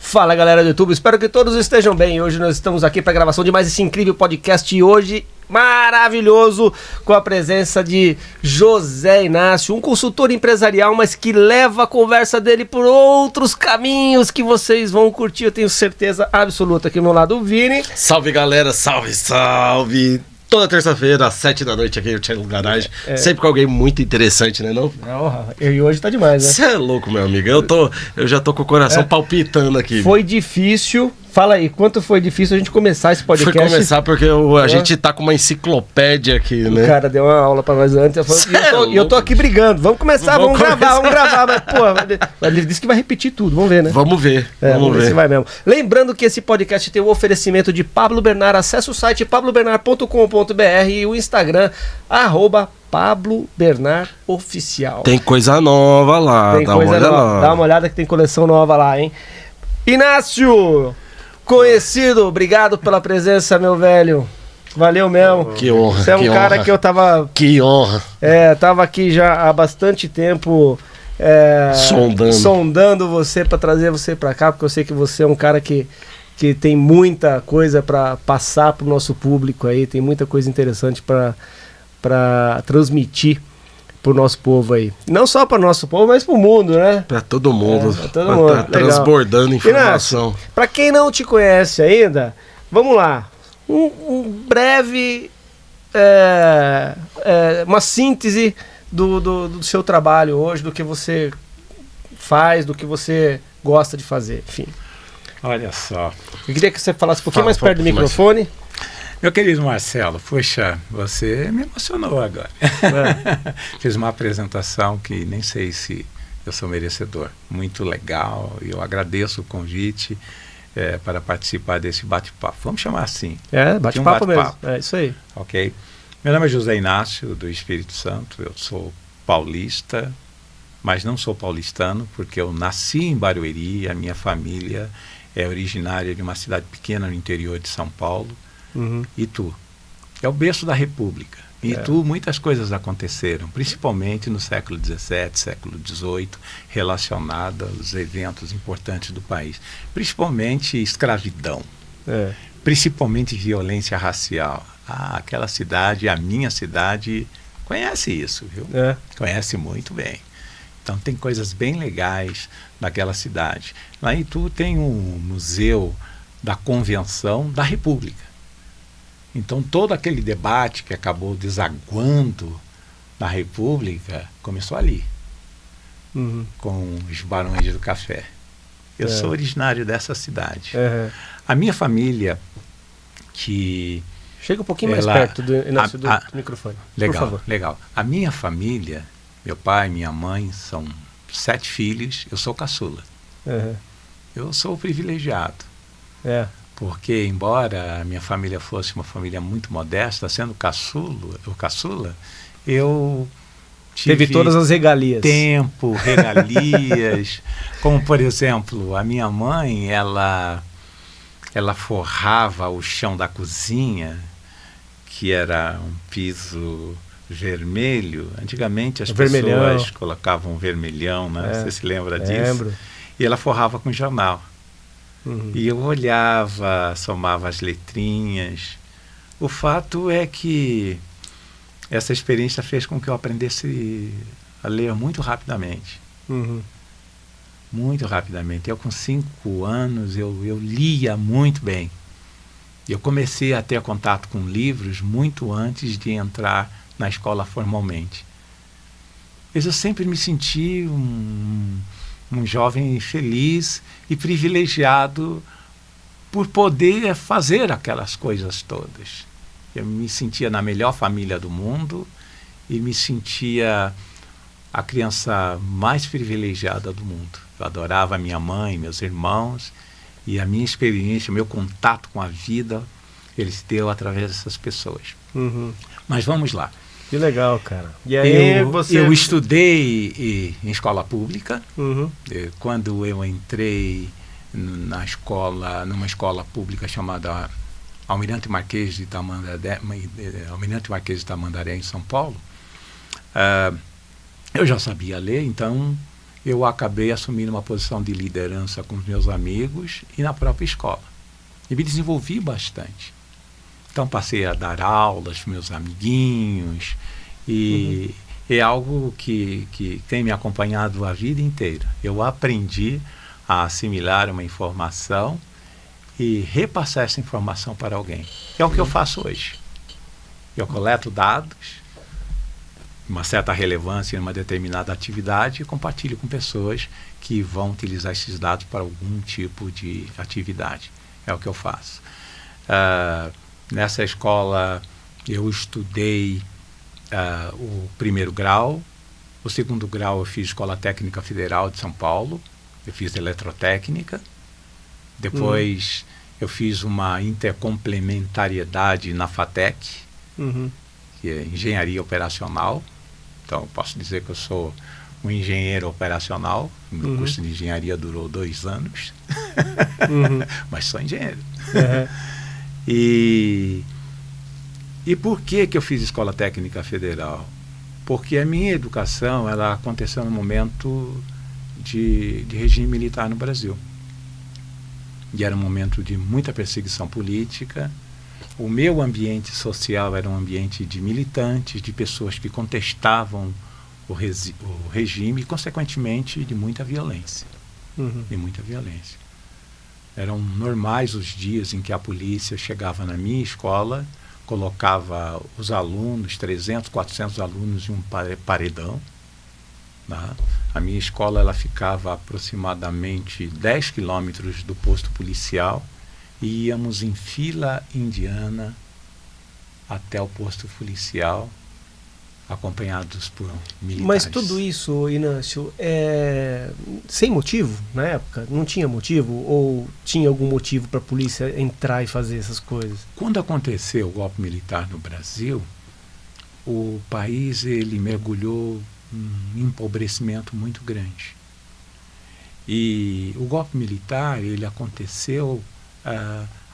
Fala galera do YouTube, espero que todos estejam bem. Hoje nós estamos aqui para a gravação de mais esse incrível podcast e hoje maravilhoso com a presença de José Inácio, um consultor empresarial, mas que leva a conversa dele por outros caminhos que vocês vão curtir, eu tenho certeza absoluta. Aqui ao meu lado o Vini. Salve galera, salve, salve! Toda terça-feira, às 7 da noite aqui no Channel Garage. Sempre com alguém muito interessante, né não? E hoje tá demais, né? Você é louco, meu amigo. Eu já tô com o coração palpitando aqui. Foi difícil. Fala aí, quanto foi difícil a gente começar esse podcast? Foi começar porque a gente tá com uma enciclopédia aqui, né? O cara deu uma aula pra nós antes. E eu tô aqui brigando. Vamos começar, vamos gravar. Mas, pô, ele disse que vai repetir tudo. Vamos ver, né? Vamos ver. Vamos ver se vai mesmo. Lembrando que esse podcast tem o oferecimento de Pablo Bernard. Acesse o site pablobernard.com.br e o Instagram, @Pablo Bernard Oficial. Tem coisa nova lá. Tem coisa nova. Dá uma olhada que tem coleção nova lá, hein? Inácio! Conhecido, obrigado pela presença, meu velho. Valeu mesmo. Que honra. Você é um cara que eu tava... Que honra. Tava aqui já há bastante tempo sondando você pra trazer você pra cá, porque eu sei que você é um cara que tem muita coisa pra passar pro nosso público aí, tem muita coisa interessante pra transmitir pro nosso povo aí. Não só para nosso povo, mas pro mundo, né? Pra todo mundo. Pra todo mundo. Tá transbordando informação. Inácio, pra quem não te conhece ainda, vamos lá. Um breve... uma síntese do seu trabalho hoje, do que você faz, do que você gosta de fazer, enfim. Olha só. Eu queria que você falasse um pouquinho mais perto do microfone. Meu querido Marcelo, poxa, você me emocionou agora. Fiz uma apresentação que nem sei se eu sou merecedor. Muito legal, e eu agradeço o convite para participar desse bate-papo. Vamos chamar assim. Bate-papo mesmo. É isso aí. Ok. Meu nome é José Inácio, do Espírito Santo. Eu sou paulista, mas não sou paulistano, porque eu nasci em Barueri. A minha família é originária de uma cidade pequena no interior de São Paulo. Itu. É o berço da República. Em Itu muitas coisas aconteceram, principalmente no século XVII, século XVIII, relacionadas aos eventos importantes do país. Principalmente escravidão, principalmente violência racial. Aquela cidade, a minha cidade, conhece isso, viu? Conhece muito bem. Então tem coisas bem legais naquela cidade. Lá em Itu tem um museu da Convenção da República. Então todo aquele debate que acabou desaguando na República começou ali, com os Barões do Café. Eu sou originário dessa cidade. A minha família, que... Chega um pouquinho mais perto do microfone. Legal, por favor. Legal. A minha família, meu pai, minha mãe, são 7 filhos, eu sou caçula. Eu sou privilegiado. Porque, embora a minha família fosse uma família muito modesta, sendo caçula, eu teve todas as regalias. Tempo, regalias. Como, por exemplo, a minha mãe, ela forrava o chão da cozinha, que era um piso vermelho. Antigamente as pessoas colocavam vermelhão, né? Você se lembra disso? Lembro. E ela forrava com jornal. E eu olhava, somava as letrinhas. O fato é que essa experiência fez com que eu aprendesse a ler muito rapidamente. Muito rapidamente. Eu, com 5 anos, eu lia muito bem. Eu comecei a ter contato com livros muito antes de entrar na escola formalmente. Mas eu sempre me senti um jovem feliz e privilegiado por poder fazer aquelas coisas todas. Eu me sentia na melhor família do mundo e me sentia a criança mais privilegiada do mundo. Eu adorava a minha mãe, meus irmãos, e a minha experiência, o meu contato com a vida, ele se deu através dessas pessoas. Mas vamos lá. Que legal, cara. E aí eu estudei em escola pública. Quando eu entrei numa escola pública chamada Almirante Marquês de Tamandaré, em São Paulo, eu já sabia ler, então eu acabei assumindo uma posição de liderança com os meus amigos e na própria escola. E me desenvolvi bastante. Então passei a dar aulas para meus amiguinhos e é algo que tem me acompanhado a vida inteira. Eu aprendi a assimilar uma informação e repassar essa informação para alguém. É o que eu faço hoje. Eu coleto dados, uma certa relevância em uma determinada atividade e compartilho com pessoas que vão utilizar esses dados para algum tipo de atividade. É o que eu faço. Nessa escola eu estudei o primeiro grau, o segundo grau eu fiz Escola Técnica Federal de São Paulo, eu fiz eletrotécnica, depois eu fiz uma intercomplementariedade na FATEC, que é engenharia operacional. Então eu posso dizer que eu sou um engenheiro operacional. Meu curso de engenharia durou 2 anos, mas sou engenheiro. E por que eu fiz Escola Técnica Federal? Porque a minha educação ela aconteceu no momento de regime militar no Brasil. E era um momento de muita perseguição política. O meu ambiente social era um ambiente de militantes, de pessoas que contestavam o regime e, consequentemente, de muita violência. De muita violência. Eram normais os dias em que a polícia chegava na minha escola, colocava os alunos, 300, 400 alunos em um paredão. Tá? A minha escola ela ficava a aproximadamente 10 quilômetros do posto policial e íamos em fila indiana até o posto policial, acompanhados por militares. Mas tudo isso, Inácio, sem motivo na época? Não tinha motivo? Ou tinha algum motivo para a polícia entrar e fazer essas coisas? Quando aconteceu o golpe militar no Brasil, o país ele mergulhou um empobrecimento muito grande. E o golpe militar ele aconteceu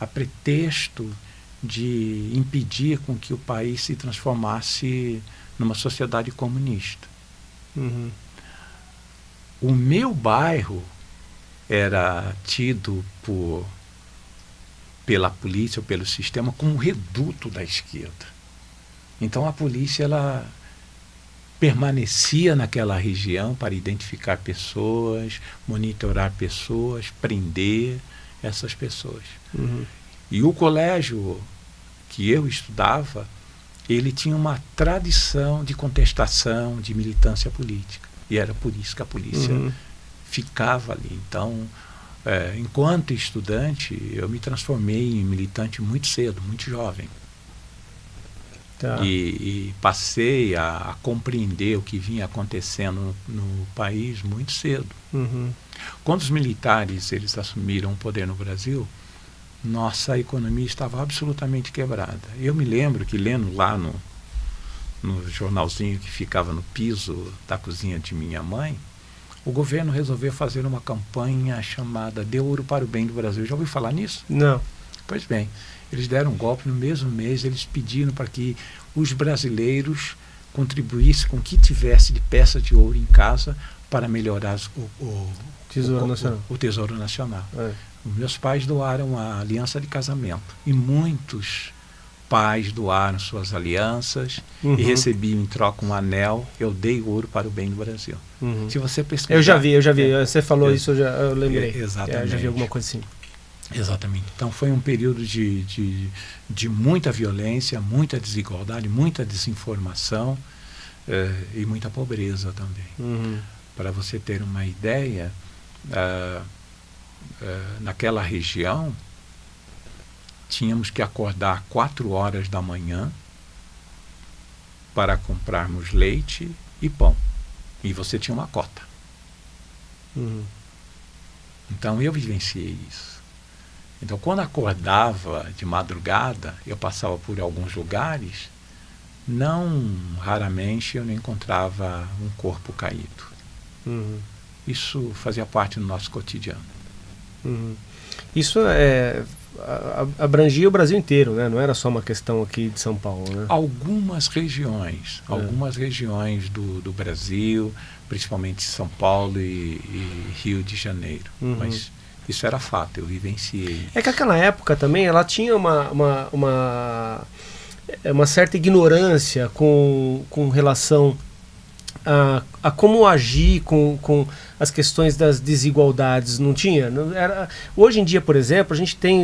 a pretexto de impedir com que o país se transformasse numa sociedade comunista. O meu bairro era tido pela polícia ou pelo sistema como um reduto da esquerda. Então a polícia ela permanecia naquela região para identificar pessoas, monitorar pessoas, prender essas pessoas. E o colégio que eu estudava, ele tinha uma tradição de contestação, de militância política. E era por isso que a polícia ficava ali. Então, enquanto estudante, eu me transformei em militante muito cedo, muito jovem. Tá. E passei a compreender o que vinha acontecendo no país muito cedo. Quando os militares eles assumiram o poder no Brasil, nossa economia estava absolutamente quebrada. Eu me lembro que lendo lá no jornalzinho que ficava no piso da cozinha de minha mãe, o governo resolveu fazer uma campanha chamada Dê Ouro para o Bem do Brasil. Já ouviu falar nisso? Não. Pois bem, eles deram um golpe no mesmo mês, eles pediram para que os brasileiros contribuíssem com o que tivesse de peças de ouro em casa para melhorar o Tesouro Nacional. Os meus pais doaram a aliança de casamento e muitos pais doaram suas alianças e recebiam em troca um anel. Eu dei ouro para o bem do Brasil. Se você pesquisar... Eu já vi. Você falou isso, eu lembrei. Exatamente. Eu já vi alguma coisa assim. Exatamente. Então foi um período de muita violência, muita desigualdade, muita desinformação e muita pobreza também. Para você ter uma ideia, naquela região tínhamos que acordar 4 horas da manhã para comprarmos leite e pão. E você tinha uma cota. Então eu vivenciei isso. Então quando acordava de madrugada, eu passava por alguns lugares, não raramente eu não encontrava um corpo caído. Uhum. Isso fazia parte do nosso cotidiano. Uhum. Isso abrangia o Brasil inteiro, né? Não era só uma questão aqui de São Paulo, né? Algumas regiões do Brasil, principalmente São Paulo e Rio de Janeiro. Mas isso era fato, eu vivenciei. É que aquela época também ela tinha uma certa ignorância com relação a como agir com as questões das desigualdades, não tinha? Hoje em dia, por exemplo, a gente tem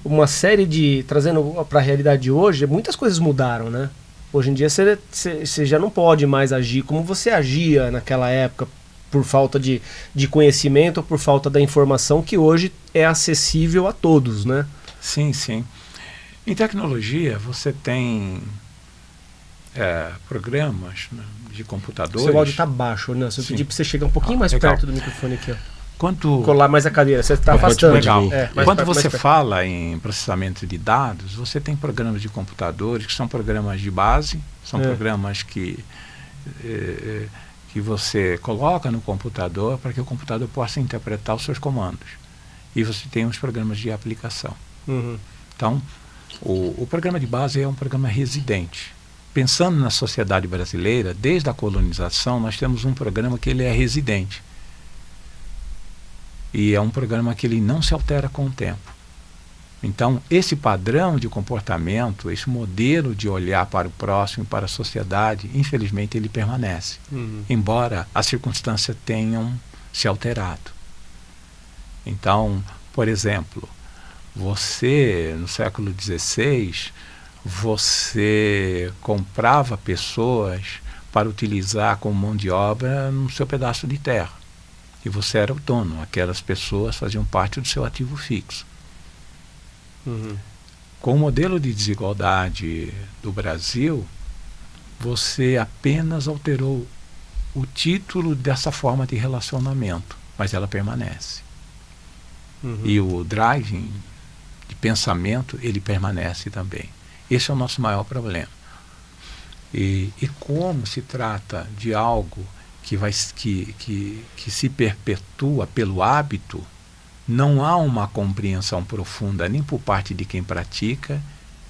uma série trazendo para a realidade de hoje, muitas coisas mudaram, né? Hoje em dia você já não pode mais agir como você agia naquela época, por falta de conhecimento, ou por falta da informação que hoje é acessível a todos, né? Sim, sim. Em tecnologia, você tem programas, né, de computadores. Seu áudio está baixo, né? Se eu pedir para você chegar um pouquinho mais legal. perto do microfone aqui, ó. Quando colar mais a cadeira, você está afastando. Legal. Quando você mais fala em processamento de dados, você tem programas de computadores que são programas de base, são programas que você coloca no computador para que o computador possa interpretar os seus comandos. E você tem os programas de aplicação. Então, o programa de base é um programa residente. Pensando na sociedade brasileira, desde a colonização, nós temos um programa que ele é residente. E é um programa que ele não se altera com o tempo. Então, esse padrão de comportamento, esse modelo de olhar para o próximo, para a sociedade, infelizmente ele permanece. Embora as circunstâncias tenham se alterado. Então, por exemplo, você, no século XVI, você comprava pessoas para utilizar como mão de obra no seu pedaço de terra. E você era o dono, aquelas pessoas faziam parte do seu ativo fixo. Com o modelo de desigualdade do Brasil, você apenas alterou o título dessa forma de relacionamento, mas ela permanece. E o driving de pensamento, ele permanece também. Esse é o nosso maior problema. E como se trata de algo que se perpetua pelo hábito, não há uma compreensão profunda nem por parte de quem pratica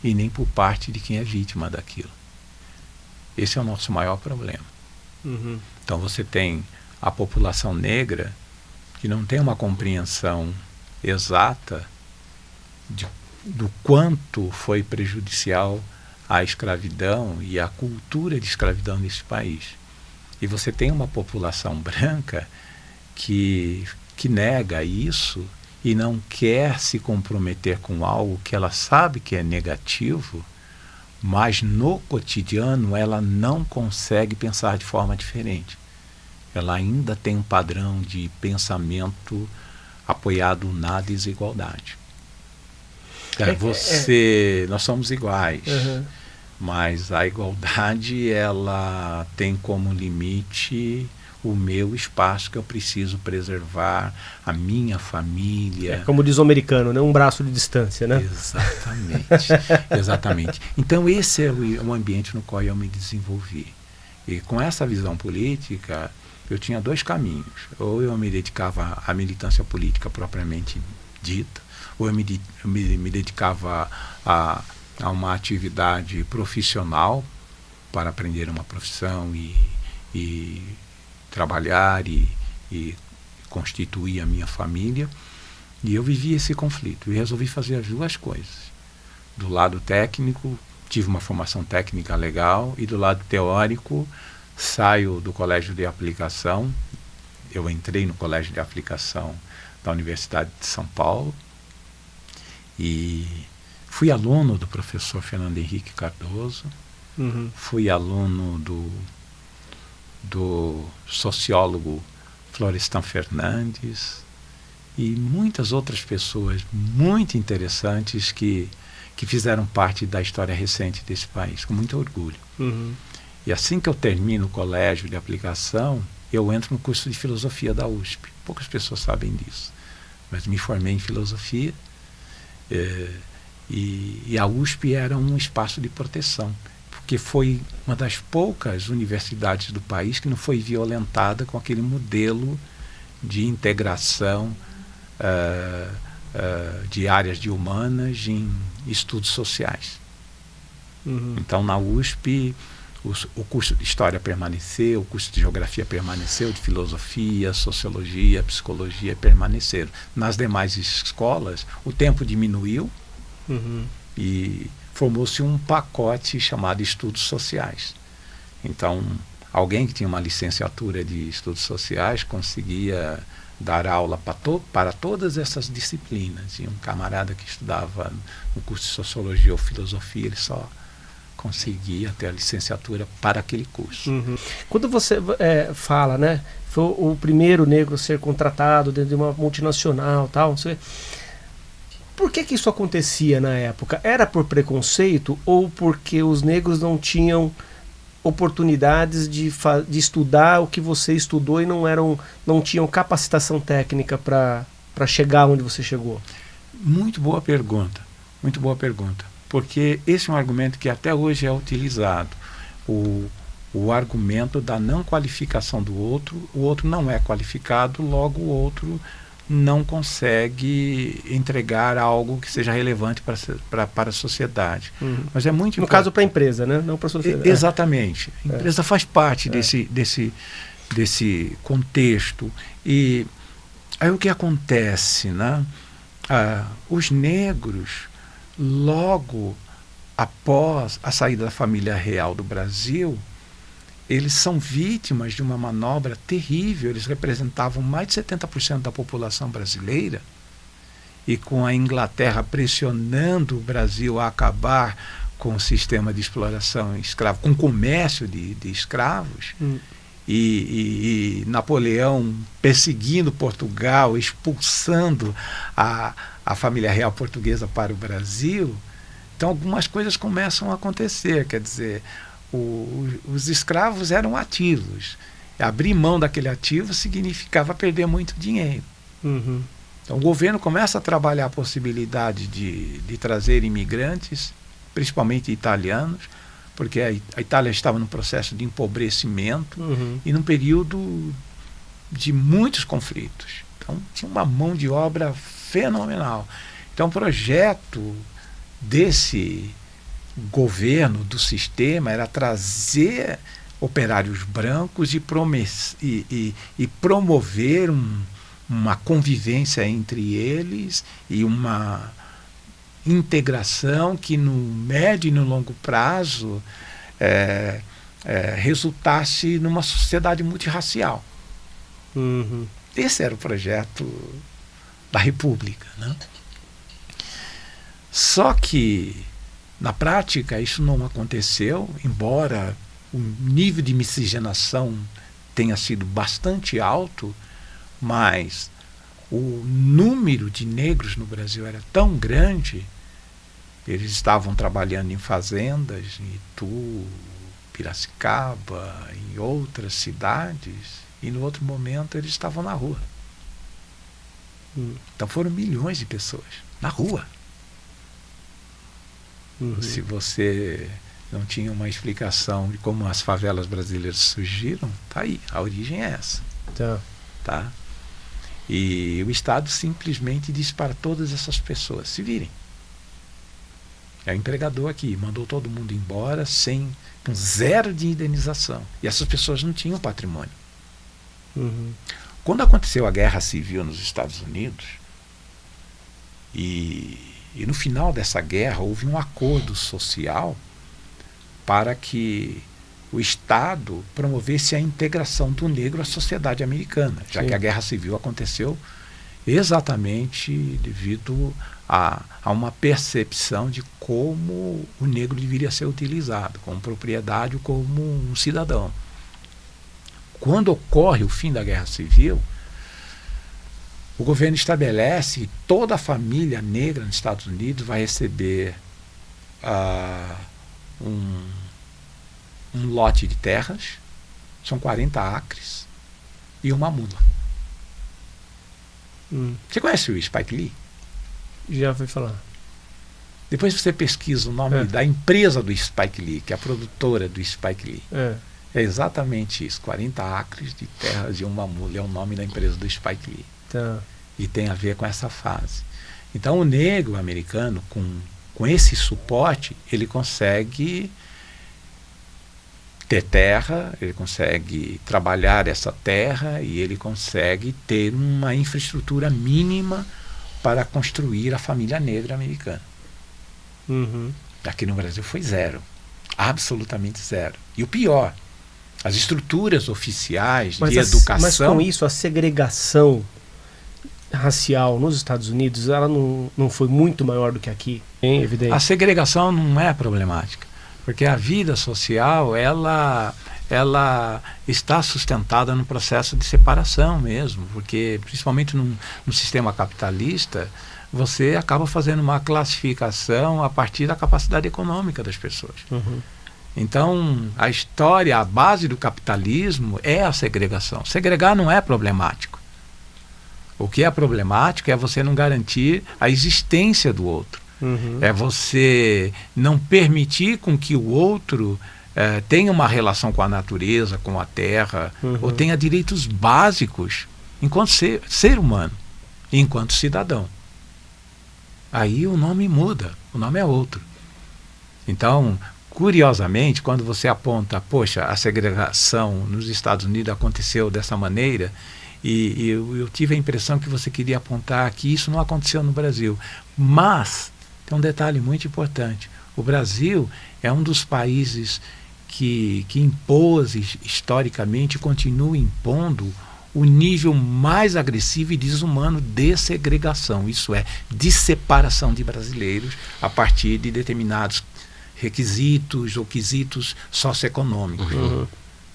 e nem por parte de quem é vítima daquilo. Esse é o nosso maior problema. Então você tem a população negra que não tem uma compreensão exata do quanto foi prejudicial a escravidão e a cultura de escravidão nesse país. E você tem uma população branca que nega isso e não quer se comprometer com algo que ela sabe que é negativo, mas no cotidiano ela não consegue pensar de forma diferente. Ela ainda tem um padrão de pensamento apoiado na desigualdade. Nós somos iguais, mas a igualdade ela tem como limite o meu espaço que eu preciso preservar, a minha família. Como diz o americano, né? Um braço de distância, né? Exatamente, exatamente. Então esse é o ambiente no qual eu me desenvolvi. E com essa visão política, eu tinha dois caminhos. Ou eu me dedicava à militância política propriamente dita, ou eu me dedicava a uma atividade profissional para aprender uma profissão e trabalhar e constituir a minha família. E eu vivi esse conflito e resolvi fazer as duas coisas. Do lado técnico, tive uma formação técnica legal, e do lado teórico, saio do colégio de aplicação. Eu entrei no colégio de aplicação da Universidade de São Paulo e fui aluno do professor Fernando Henrique Cardoso, fui aluno do sociólogo Florestan Fernandes e muitas outras pessoas muito interessantes que fizeram parte da história recente desse país, com muito orgulho. E assim que eu termino o colégio de aplicação, eu entro no curso de filosofia da USP. Poucas pessoas sabem disso, mas me formei em filosofia e a USP era um espaço de proteção, porque foi uma das poucas universidades do país que não foi violentada com aquele modelo de integração de áreas de humanas em estudos sociais. Então, na USP, o curso de História permaneceu, o curso de Geografia permaneceu, de Filosofia, Sociologia, Psicologia permaneceram. Nas demais escolas, o tempo diminuiu e formou-se um pacote chamado Estudos Sociais. Então, alguém que tinha uma licenciatura de Estudos Sociais conseguia dar aula para todas essas disciplinas. E um camarada que estudava no curso de Sociologia ou Filosofia, ele só conseguia ter a licenciatura para aquele curso. Quando você fala, né, foi o primeiro negro a ser contratado dentro de uma multinacional, tal, você... Por que isso acontecia na época? Era por preconceito ou porque os negros não tinham oportunidades de estudar o que você estudou e não tinham capacitação técnica para chegar onde você chegou? Muito boa pergunta, muito boa pergunta. Porque esse é um argumento que até hoje é utilizado. O argumento da não qualificação do outro, o outro não é qualificado, logo o outro não consegue entregar algo que seja relevante para a sociedade. Mas é muito no caso para a empresa, né? Não para a sociedade. Exatamente. A empresa faz parte desse contexto. E aí o que acontece, né? Os negros, logo após a saída da família real do Brasil, eles são vítimas de uma manobra terrível. Eles representavam mais de 70% da população brasileira, e com a Inglaterra pressionando o Brasil a acabar com o sistema de exploração escravo, com o comércio de escravos, e Napoleão perseguindo Portugal, expulsando a família real portuguesa para o Brasil. Então algumas coisas começam a acontecer, quer dizer, os escravos eram ativos. Abrir mão daquele ativo significava perder muito dinheiro. Então o governo começa a trabalhar a possibilidade de trazer imigrantes, principalmente italianos, porque a Itália estava num processo de empobrecimento e num período de muitos conflitos. Então tinha uma mão de obra fenomenal. Então o projeto desse governo, do sistema, era trazer operários brancos e promover uma convivência entre eles e uma integração que no médio e no longo prazo resultasse numa sociedade multirracial. Esse era o projeto da República, né? Só que na prática isso não aconteceu, embora o nível de miscigenação tenha sido bastante alto, mas o número de negros no Brasil era tão grande. Eles estavam trabalhando em fazendas, em Itu, Piracicaba, em outras cidades, e no outro momento eles estavam na rua. Então foram milhões de pessoas na rua. Se você não tinha uma explicação de como as favelas brasileiras surgiram, tá aí, a origem é essa. Tá? E o Estado simplesmente disse para todas essas pessoas: se virem. É o empregador aqui, mandou todo mundo embora com zero de indenização. E essas pessoas não tinham patrimônio. Quando aconteceu a Guerra Civil nos Estados Unidos, e no final dessa guerra houve um acordo social para que o Estado promovesse a integração do negro à sociedade americana, já que a Guerra Civil aconteceu exatamente devido a uma percepção de como o negro deveria ser utilizado, como propriedade ou como um cidadão. Quando ocorre o fim da Guerra Civil, o governo estabelece que toda a família negra nos Estados Unidos vai receber um lote de terras, são 40 acres, e uma mula. Você conhece o Spike Lee? Já fui falar. Depois você pesquisa o nome da empresa do Spike Lee, que é a produtora do Spike Lee. É exatamente isso, 40 acres de terras e uma mula, é o nome da empresa do Spike Lee. E tem a ver com essa fase. Então o negro americano, com esse suporte, ele consegue ter terra, ele consegue trabalhar essa terra e ele consegue ter uma infraestrutura mínima para construir a família negra americana. Aqui no Brasil foi zero, absolutamente zero. E o pior, as estruturas oficiais de educação... Mas com isso, a segregação racial nos Estados Unidos, ela não foi muito maior do que aqui? É evidente. A segregação não é problemática, porque a vida social, ela está sustentada no processo de separação mesmo, porque principalmente no sistema capitalista, você acaba fazendo uma classificação a partir da capacidade econômica das pessoas. Então, a história, a base do capitalismo é a segregação. Segregar não é problemático. O que é problemático é você não garantir a existência do outro. É você não permitir com que o outro tenha uma relação com a natureza, com a terra, ou tenha direitos básicos enquanto ser humano, enquanto cidadão. Aí o nome muda, o nome é outro. Então, curiosamente, quando você aponta, poxa, a segregação nos Estados Unidos aconteceu dessa maneira, e eu tive a impressão que você queria apontar que isso não aconteceu no Brasil. Mas tem um detalhe muito importante. O Brasil é um dos países que impôs historicamente e continua impondo o nível mais agressivo e desumano de segregação, isso é, de separação de brasileiros a partir de determinados requisitos ou quesitos socioeconômicos.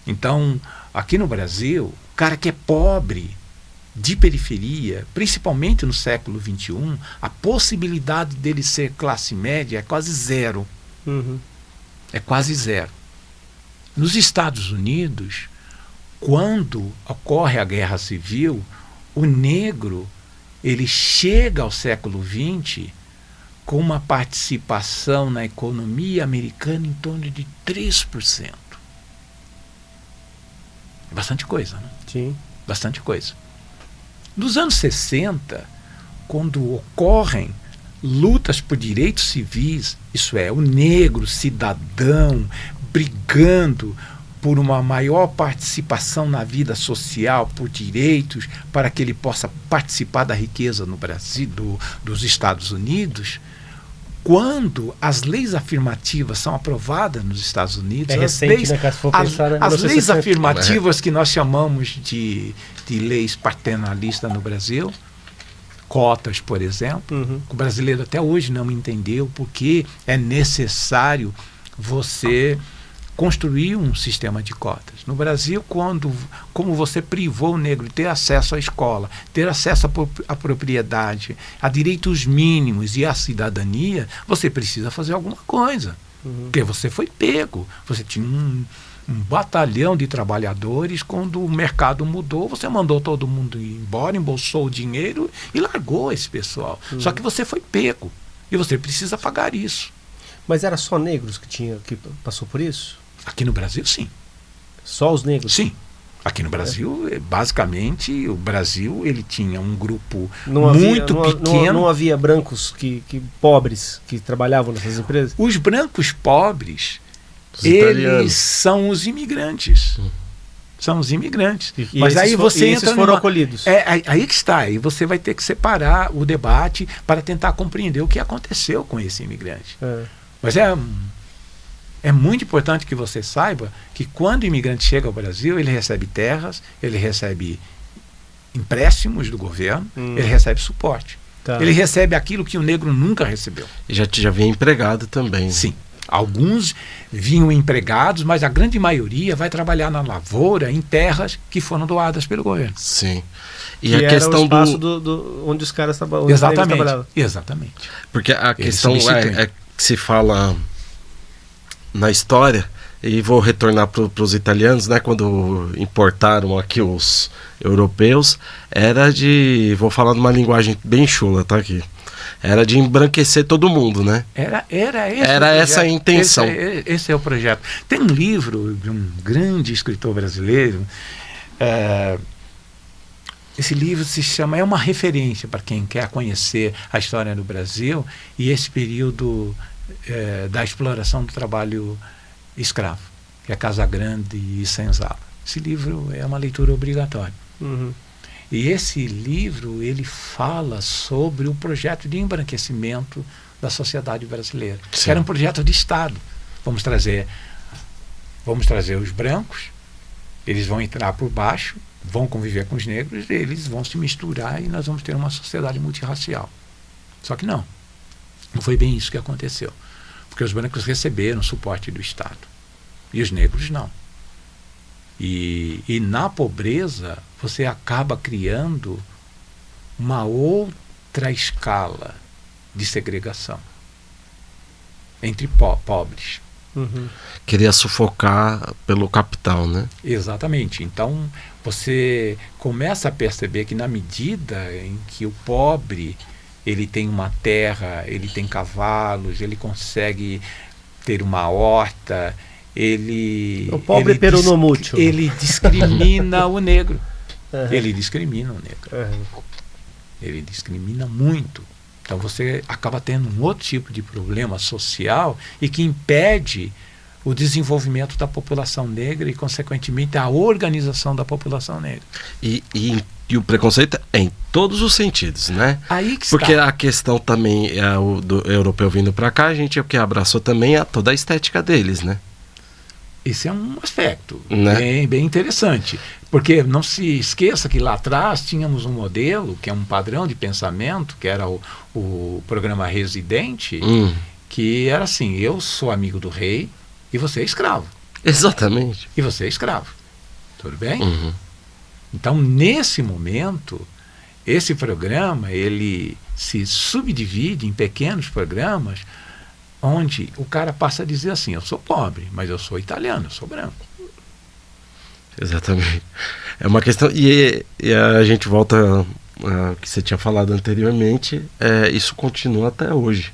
Então, aqui no Brasil, o cara que é pobre, de periferia, principalmente no século XXI, a possibilidade dele ser classe média é quase zero. É quase zero. Nos Estados Unidos, quando ocorre a Guerra Civil, o negro ele chega ao século XX com uma participação na economia americana em torno de 3%. É bastante coisa, né? Sim. Bastante coisa. Nos anos 60, quando ocorrem lutas por direitos civis, isso é, o negro cidadão brigando por uma maior participação na vida social, por direitos, para que ele possa participar da riqueza no Brasil, dos Estados Unidos, quando as leis afirmativas são aprovadas nos Estados Unidos, as leis afirmativas que nós chamamos de leis paternalistas no Brasil, cotas, por exemplo, o brasileiro até hoje não entendeu porque é necessário você construir um sistema de cotas. No Brasil, como você privou o negro de ter acesso à escola, ter acesso à propriedade, a direitos mínimos e à cidadania, você precisa fazer alguma coisa. Porque você foi pego. Você tinha um batalhão de trabalhadores, quando o mercado mudou, você mandou todo mundo ir embora, embolsou o dinheiro e largou esse pessoal. Só que você foi pego. E você precisa pagar isso. Mas era só negros que passou por isso? Aqui no Brasil, sim. Só os negros? Sim. Aqui no Brasil, basicamente, o Brasil ele tinha um grupo muito pequeno. Não havia brancos pobres que trabalhavam nessas empresas? Os brancos pobres, eles são os imigrantes. São os imigrantes. Mas aí você entra foram acolhidos. Aí que está. Aí você vai ter que separar o debate para tentar compreender o que aconteceu com esse imigrante. Mas é muito importante que você saiba que quando o imigrante chega ao Brasil, ele recebe terras, ele recebe empréstimos do governo, ele recebe suporte. Ele recebe aquilo que o negro nunca recebeu. E já vinha empregado também. Sim. Alguns vinham empregados, mas a grande maioria vai trabalhar na lavoura, em terras que foram doadas pelo governo. Sim. E a questão era o espaço onde os caras trabalhavam. Exatamente. Porque a questão é que se fala na história, e vou retornar para os italianos, né, quando importaram aqui os europeus, vou falar numa linguagem bem chula, tá aqui, era de embranquecer todo mundo, né? Era essa a intenção. Esse é o projeto. Tem um livro de um grande escritor brasileiro, Esse livro se chama, é uma referência para quem quer conhecer a história do Brasil e esse período da exploração do trabalho escravo, que é Casa Grande e Senzala. Esse livro é uma leitura obrigatória. Uhum. E esse livro, ele fala sobre o projeto de embranquecimento da sociedade brasileira. Que era um projeto de Estado. Vamos trazer os brancos, eles vão entrar por baixo, vão conviver com os negros, eles vão se misturar e nós vamos ter uma sociedade multirracial. Só que não foi bem isso que aconteceu. Porque os brancos receberam suporte do Estado e os negros não. E na pobreza você acaba criando uma outra escala de segregação entre pobres. Uhum. Queria sufocar pelo capital, né? Exatamente. Então você começa a perceber que na medida em que o pobre ele tem uma terra, ele tem cavalos, ele consegue ter uma horta, o pobre peronomútil. Ele discrimina o negro. Uhum. Ele discrimina o negro. Uhum. Ele discrimina muito. Então você acaba tendo um outro tipo de problema social e que impede o desenvolvimento da população negra e, consequentemente, a organização da população negra. E o preconceito é em todos os sentidos, né? Aí que Porque está. a questão também do europeu vindo para cá, a gente que abraçou também toda a estética deles, né? Esse é um aspecto, né? bem interessante. Porque não se esqueça que lá atrás tínhamos um modelo, que é um padrão de pensamento, que era o programa Residente, que era assim: eu sou amigo do rei e você é escravo. Exatamente. E você é escravo. Tudo bem? Uhum. Então, nesse momento, esse programa ele se subdivide em pequenos programas, onde o cara passa a dizer assim: eu sou pobre, mas eu sou italiano, eu sou branco. Exatamente. É uma questão. E a gente volta ao que você tinha falado anteriormente, isso continua até hoje.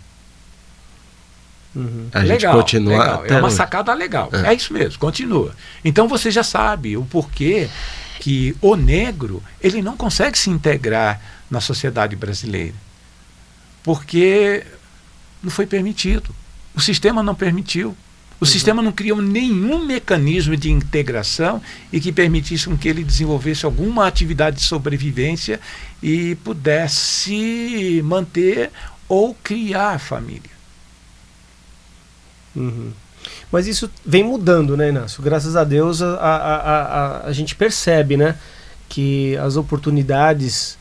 Uhum. A gente continua legal. até É uma hoje. sacada legal. É isso mesmo, continua. Então você já sabe o porquê que o negro ele não consegue se integrar na sociedade brasileira. Porque não foi permitido. O sistema não permitiu. O sistema não criou nenhum mecanismo de integração e que permitisse com que ele desenvolvesse alguma atividade de sobrevivência e pudesse manter ou criar a família. Uhum. Mas isso vem mudando, né, Inácio? Graças a Deus a gente percebe, né, que as oportunidades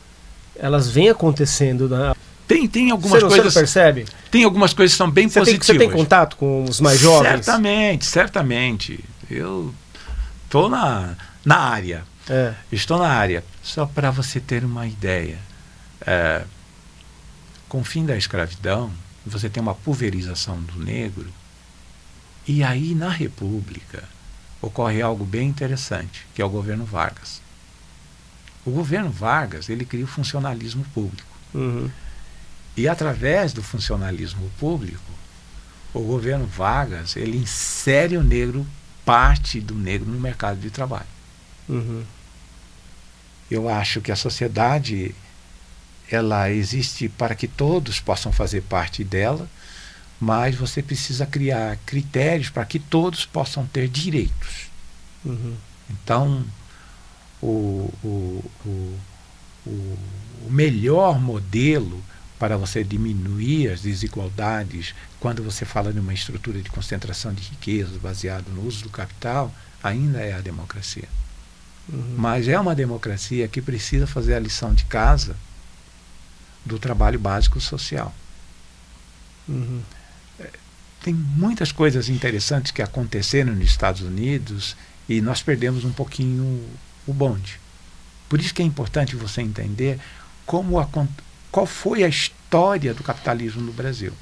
elas vêm acontecendo, né? Tem algumas coisas. Você não percebe? Tem algumas coisas que são bem positivas. Você tem contato com os mais jovens? Certamente. Eu estou na área. Estou na área. Só para você ter uma ideia. Com o fim da escravidão, você tem uma pulverização do negro. E aí, na República, ocorre algo bem interessante, que é o governo Vargas. O governo Vargas, ele cria o funcionalismo público. Uhum. E através do funcionalismo público, o governo Vargas, ele insere o negro, parte do negro no mercado de trabalho. Uhum. Eu acho que a sociedade, ela existe para que todos possam fazer parte dela, mas você precisa criar critérios para que todos possam ter direitos. Uhum. Então, o melhor modelo para você diminuir as desigualdades, quando você fala de uma estrutura de concentração de riquezas baseada no uso do capital, ainda é a democracia. Uhum. Mas é uma democracia que precisa fazer a lição de casa do trabalho básico social. Uhum. Tem muitas coisas interessantes que aconteceram nos Estados Unidos e nós perdemos um pouquinho o bonde. Por isso que é importante você entender qual foi a história do capitalismo no Brasil.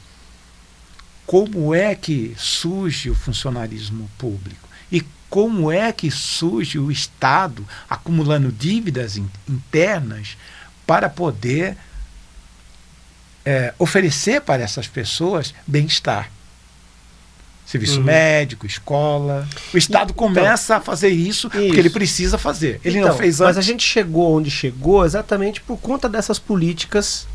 Como é que surge o funcionalismo público? E como é que surge o Estado acumulando dívidas internas para poder oferecer para essas pessoas bem-estar? Serviço médico, escola. O Estado começa a fazer isso porque ele precisa fazer. Ele não fez antes. Mas a gente chegou onde chegou exatamente por conta dessas políticas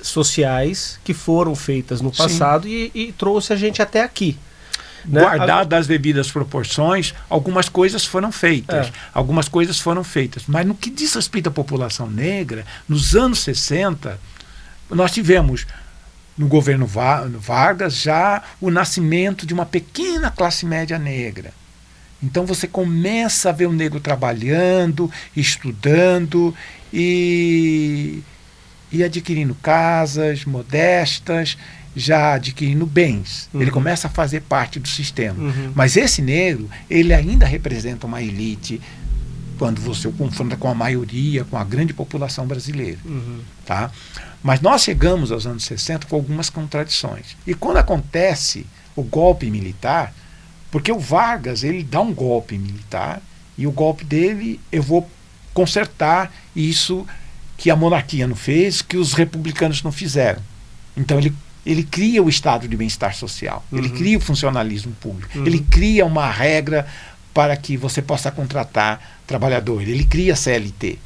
sociais que foram feitas no passado e trouxe a gente até aqui. Né? Guardadas as devidas proporções, algumas coisas foram feitas. Algumas coisas foram feitas. Mas no que diz respeito à população negra, nos anos 60, nós tivemos, no governo Vargas, já o nascimento de uma pequena classe média negra. Então você começa a ver o negro trabalhando, estudando e adquirindo casas modestas, já adquirindo bens. Ele começa a fazer parte do sistema. Mas esse negro, ele ainda representa uma elite quando você o confronta com a maioria, com a grande população brasileira. Tá? Mas nós chegamos aos anos 60 com algumas contradições. E quando acontece o golpe militar, porque o Vargas, ele dá um golpe militar, e o golpe dele, eu vou consertar isso que a monarquia não fez, que os republicanos não fizeram. Então ele cria o estado de bem-estar social, ele cria o funcionalismo público, ele cria uma regra para que você possa contratar trabalhador, ele cria a CLT.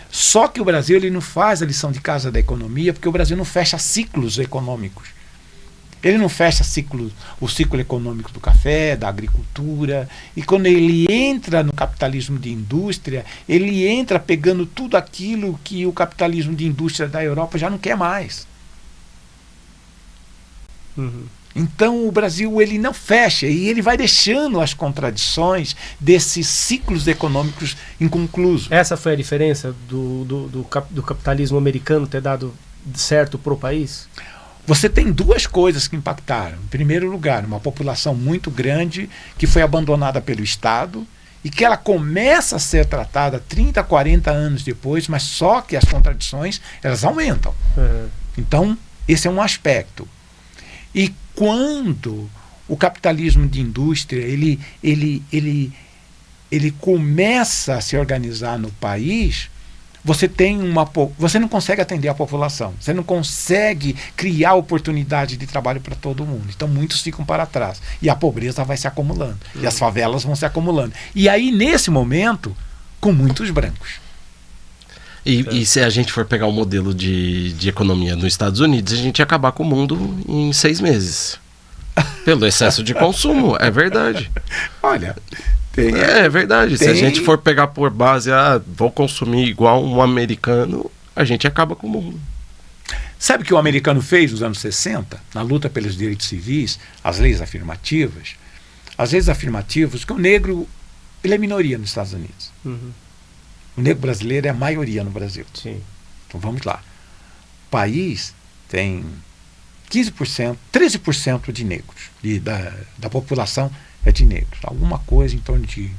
Só que o Brasil, ele não faz a lição de casa da economia, porque o Brasil não fecha ciclos econômicos. Ele não fecha o ciclo econômico do café, da agricultura, e quando ele entra no capitalismo de indústria, ele entra pegando tudo aquilo que o capitalismo de indústria da Europa já não quer mais. Então o Brasil, ele não fecha, e ele vai deixando as contradições desses ciclos econômicos inconclusos. Essa foi a diferença do capitalismo americano ter dado certo para o país? Você tem duas coisas que impactaram. Em primeiro lugar, uma população muito grande que foi abandonada pelo Estado e que ela começa a ser tratada 30, 40 anos depois, mas só que as contradições, elas aumentam. Então, esse é um aspecto. E quando o capitalismo de indústria ele começa a se organizar no país, você não consegue atender a população, você não consegue criar oportunidade de trabalho para todo mundo. Então muitos ficam para trás e a pobreza vai se acumulando e as favelas vão se acumulando. E aí, nesse momento, com muitos brancos. E se a gente for pegar o modelo de economia nos Estados Unidos, a gente ia acabar com o mundo em 6 meses. Pelo excesso de consumo, é verdade. Olha, é verdade. Se a gente for pegar por base, vou consumir igual um americano, a gente acaba com o mundo. Sabe o que o americano fez nos anos 60, na luta pelos direitos civis, as leis afirmativas? As leis afirmativas, que o negro, ele é minoria nos Estados Unidos. O negro brasileiro é a maioria no Brasil. Sim. Então vamos lá. O país tem 15%, 13% de negros. Da população é de negros. Alguma coisa em torno de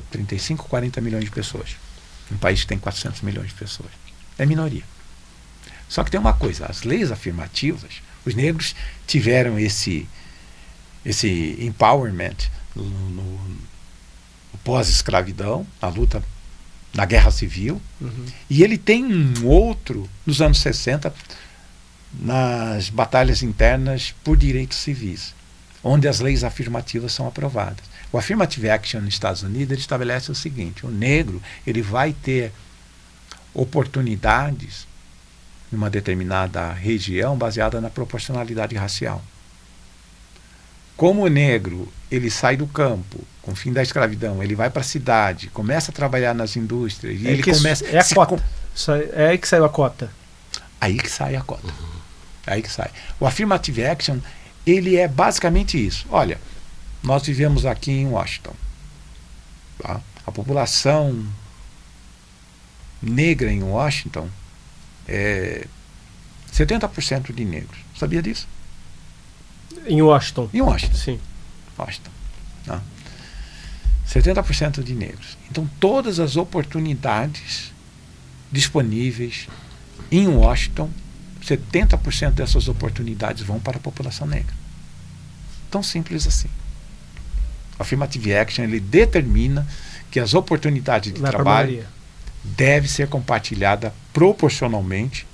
35, 40 milhões de pessoas. Um país que tem 400 milhões de pessoas. É minoria. Só que tem uma coisa, as leis afirmativas, os negros tiveram esse empowerment no pós-escravidão, na luta na Guerra Civil, e ele tem um outro nos anos 60 nas batalhas internas por direitos civis, onde as leis afirmativas são aprovadas. O Affirmative Action nos Estados Unidos, ele estabelece o seguinte: o negro, ele vai ter oportunidades numa determinada região baseada na proporcionalidade racial. Como o negro, ele sai do campo com o fim da escravidão, ele vai para a cidade, começa a trabalhar nas indústrias, e ele começa... É a cota. É aí que saiu a cota. Aí que sai a cota. Aí que sai. O Affirmative Action, ele é basicamente isso. Olha, nós vivemos aqui em Washington. Tá? A população negra em Washington é 70% de negros. Sabia disso? Em Washington? Em Washington. Sim. Washington. Tá? 70% de negros. Então, todas as oportunidades disponíveis em Washington, 70% dessas oportunidades vão para a população negra. Tão simples assim. O Affirmative Action, ele determina que as oportunidades de trabalho devem ser compartilhadas proporcionalmente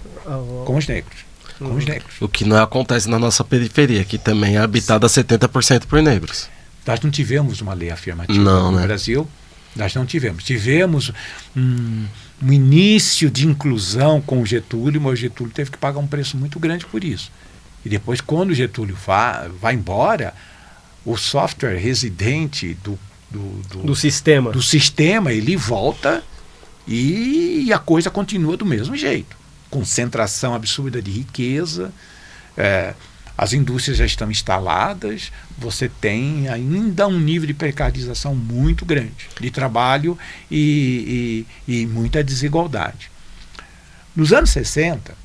com os negros. com os negros. O que não acontece na nossa periferia, que também é habitada 70% por negros. Nós não tivemos uma lei afirmativa Não, no né? Brasil, nós não tivemos. Tivemos um início de inclusão com o Getúlio, mas o Getúlio teve que pagar um preço muito grande por isso. E depois, quando o Getúlio vai embora, o software residente Do sistema. do sistema, ele volta e a coisa continua do mesmo jeito. Concentração absurda de riqueza, as indústrias já estão instaladas, você tem ainda um nível de precarização muito grande de trabalho e muita desigualdade. Nos anos 60,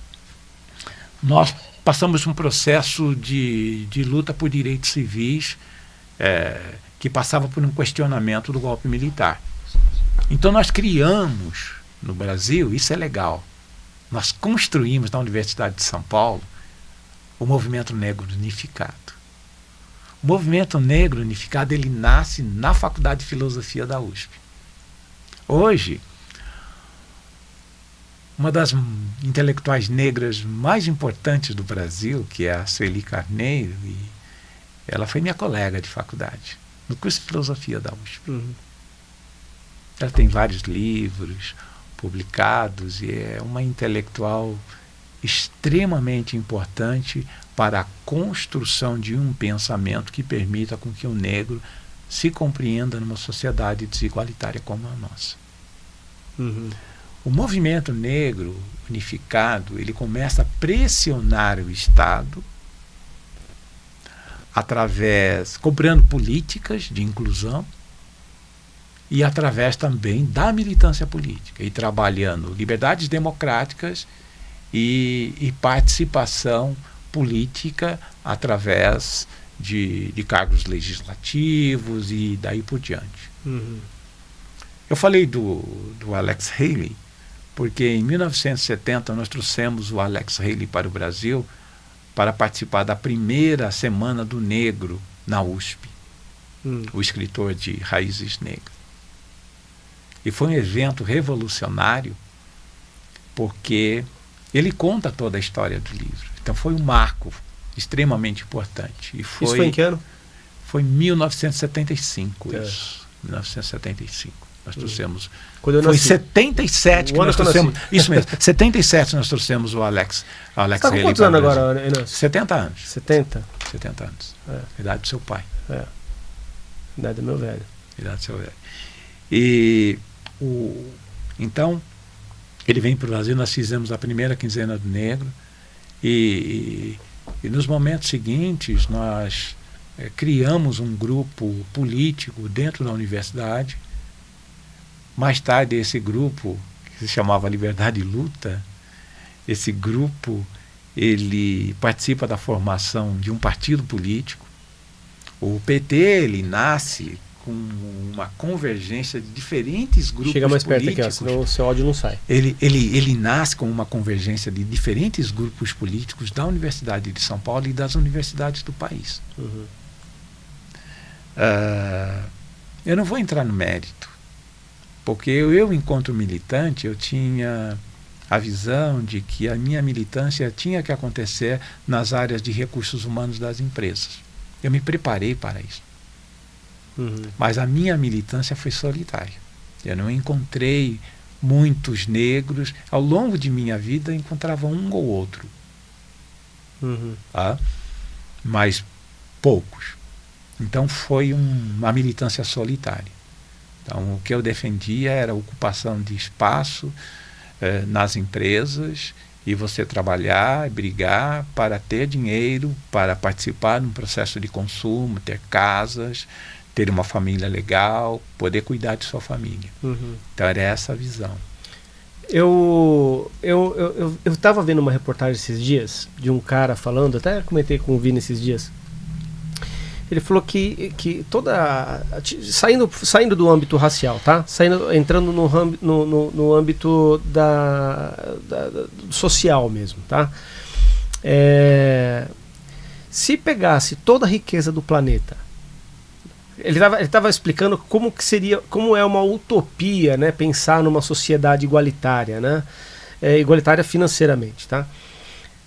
nós passamos um processo de luta por direitos civis que passava por um questionamento do golpe militar. Então nós criamos no Brasil, isso é legal, nós construímos na Universidade de São Paulo o Movimento Negro Unificado. O Movimento Negro Unificado, ele nasce na Faculdade de Filosofia da USP. Hoje, uma das intelectuais negras mais importantes do Brasil, que é a Sueli Carneiro, ela foi minha colega de faculdade, no curso de Filosofia da USP. Ela tem vários livros publicados e é uma intelectual extremamente importante para a construção de um pensamento que permita com que o negro se compreenda numa sociedade desigualitária como a nossa. O movimento negro unificado, ele começa a pressionar o Estado cobrando políticas de inclusão e através também da militância política e trabalhando liberdades democráticas e participação política através de cargos legislativos e daí por diante. Eu falei do Alex Haley porque em 1970 nós trouxemos o Alex Haley para o Brasil para participar da primeira Semana do Negro na USP, o escritor de Raízes Negras. E foi um evento revolucionário porque ele conta toda a história do livro. Então foi um marco extremamente importante. E isso foi em que ano? Foi em 1975, isso. 1975. Nós trouxemos. Quando eu foi em nasci. 77 que nós trouxemos. Isso mesmo. 77 nós trouxemos o Alex. Você está com quantos anos agora, Inácio? 70 anos. 70? 70 anos. Idade do seu pai. Idade do meu velho. Idade do seu velho. Então, ele vem para o Brasil, nós fizemos a primeira quinzena do negro e nos momentos seguintes nós criamos um grupo político dentro da universidade. Mais tarde esse grupo, que se chamava Liberdade e Luta, esse grupo ele participa da formação de um partido político. O PT ele nasce com uma convergência de diferentes grupos políticos. Chega mais perto aqui, ó, senão o seu áudio não sai. Ele nasce com uma convergência de diferentes grupos políticos da Universidade de São Paulo e das universidades do país. Eu não vou entrar no mérito, porque eu enquanto militante, eu tinha a visão de que a minha militância tinha que acontecer nas áreas de recursos humanos das empresas. Eu me preparei para isso. Mas a minha militância foi solitária. Eu não encontrei muitos negros. Ao longo de minha vida, encontrava um ou outro. Mas poucos. Então foi uma militância solitária. Então o que eu defendia era a ocupação de espaço nas empresas e você trabalhar, brigar para ter dinheiro, para participar de um processo de consumo, ter casas, ter uma família legal, poder cuidar de sua família. Então era essa a visão. Eu estava vendo uma reportagem esses dias de um cara falando, até comentei com o Vini esses dias. Ele falou que toda saindo do âmbito racial, tá? Entrando no âmbito do social mesmo, tá? Se pegasse toda a riqueza do planeta, ele estava explicando como é uma utopia, né, pensar numa sociedade igualitária, né, igualitária financeiramente, tá?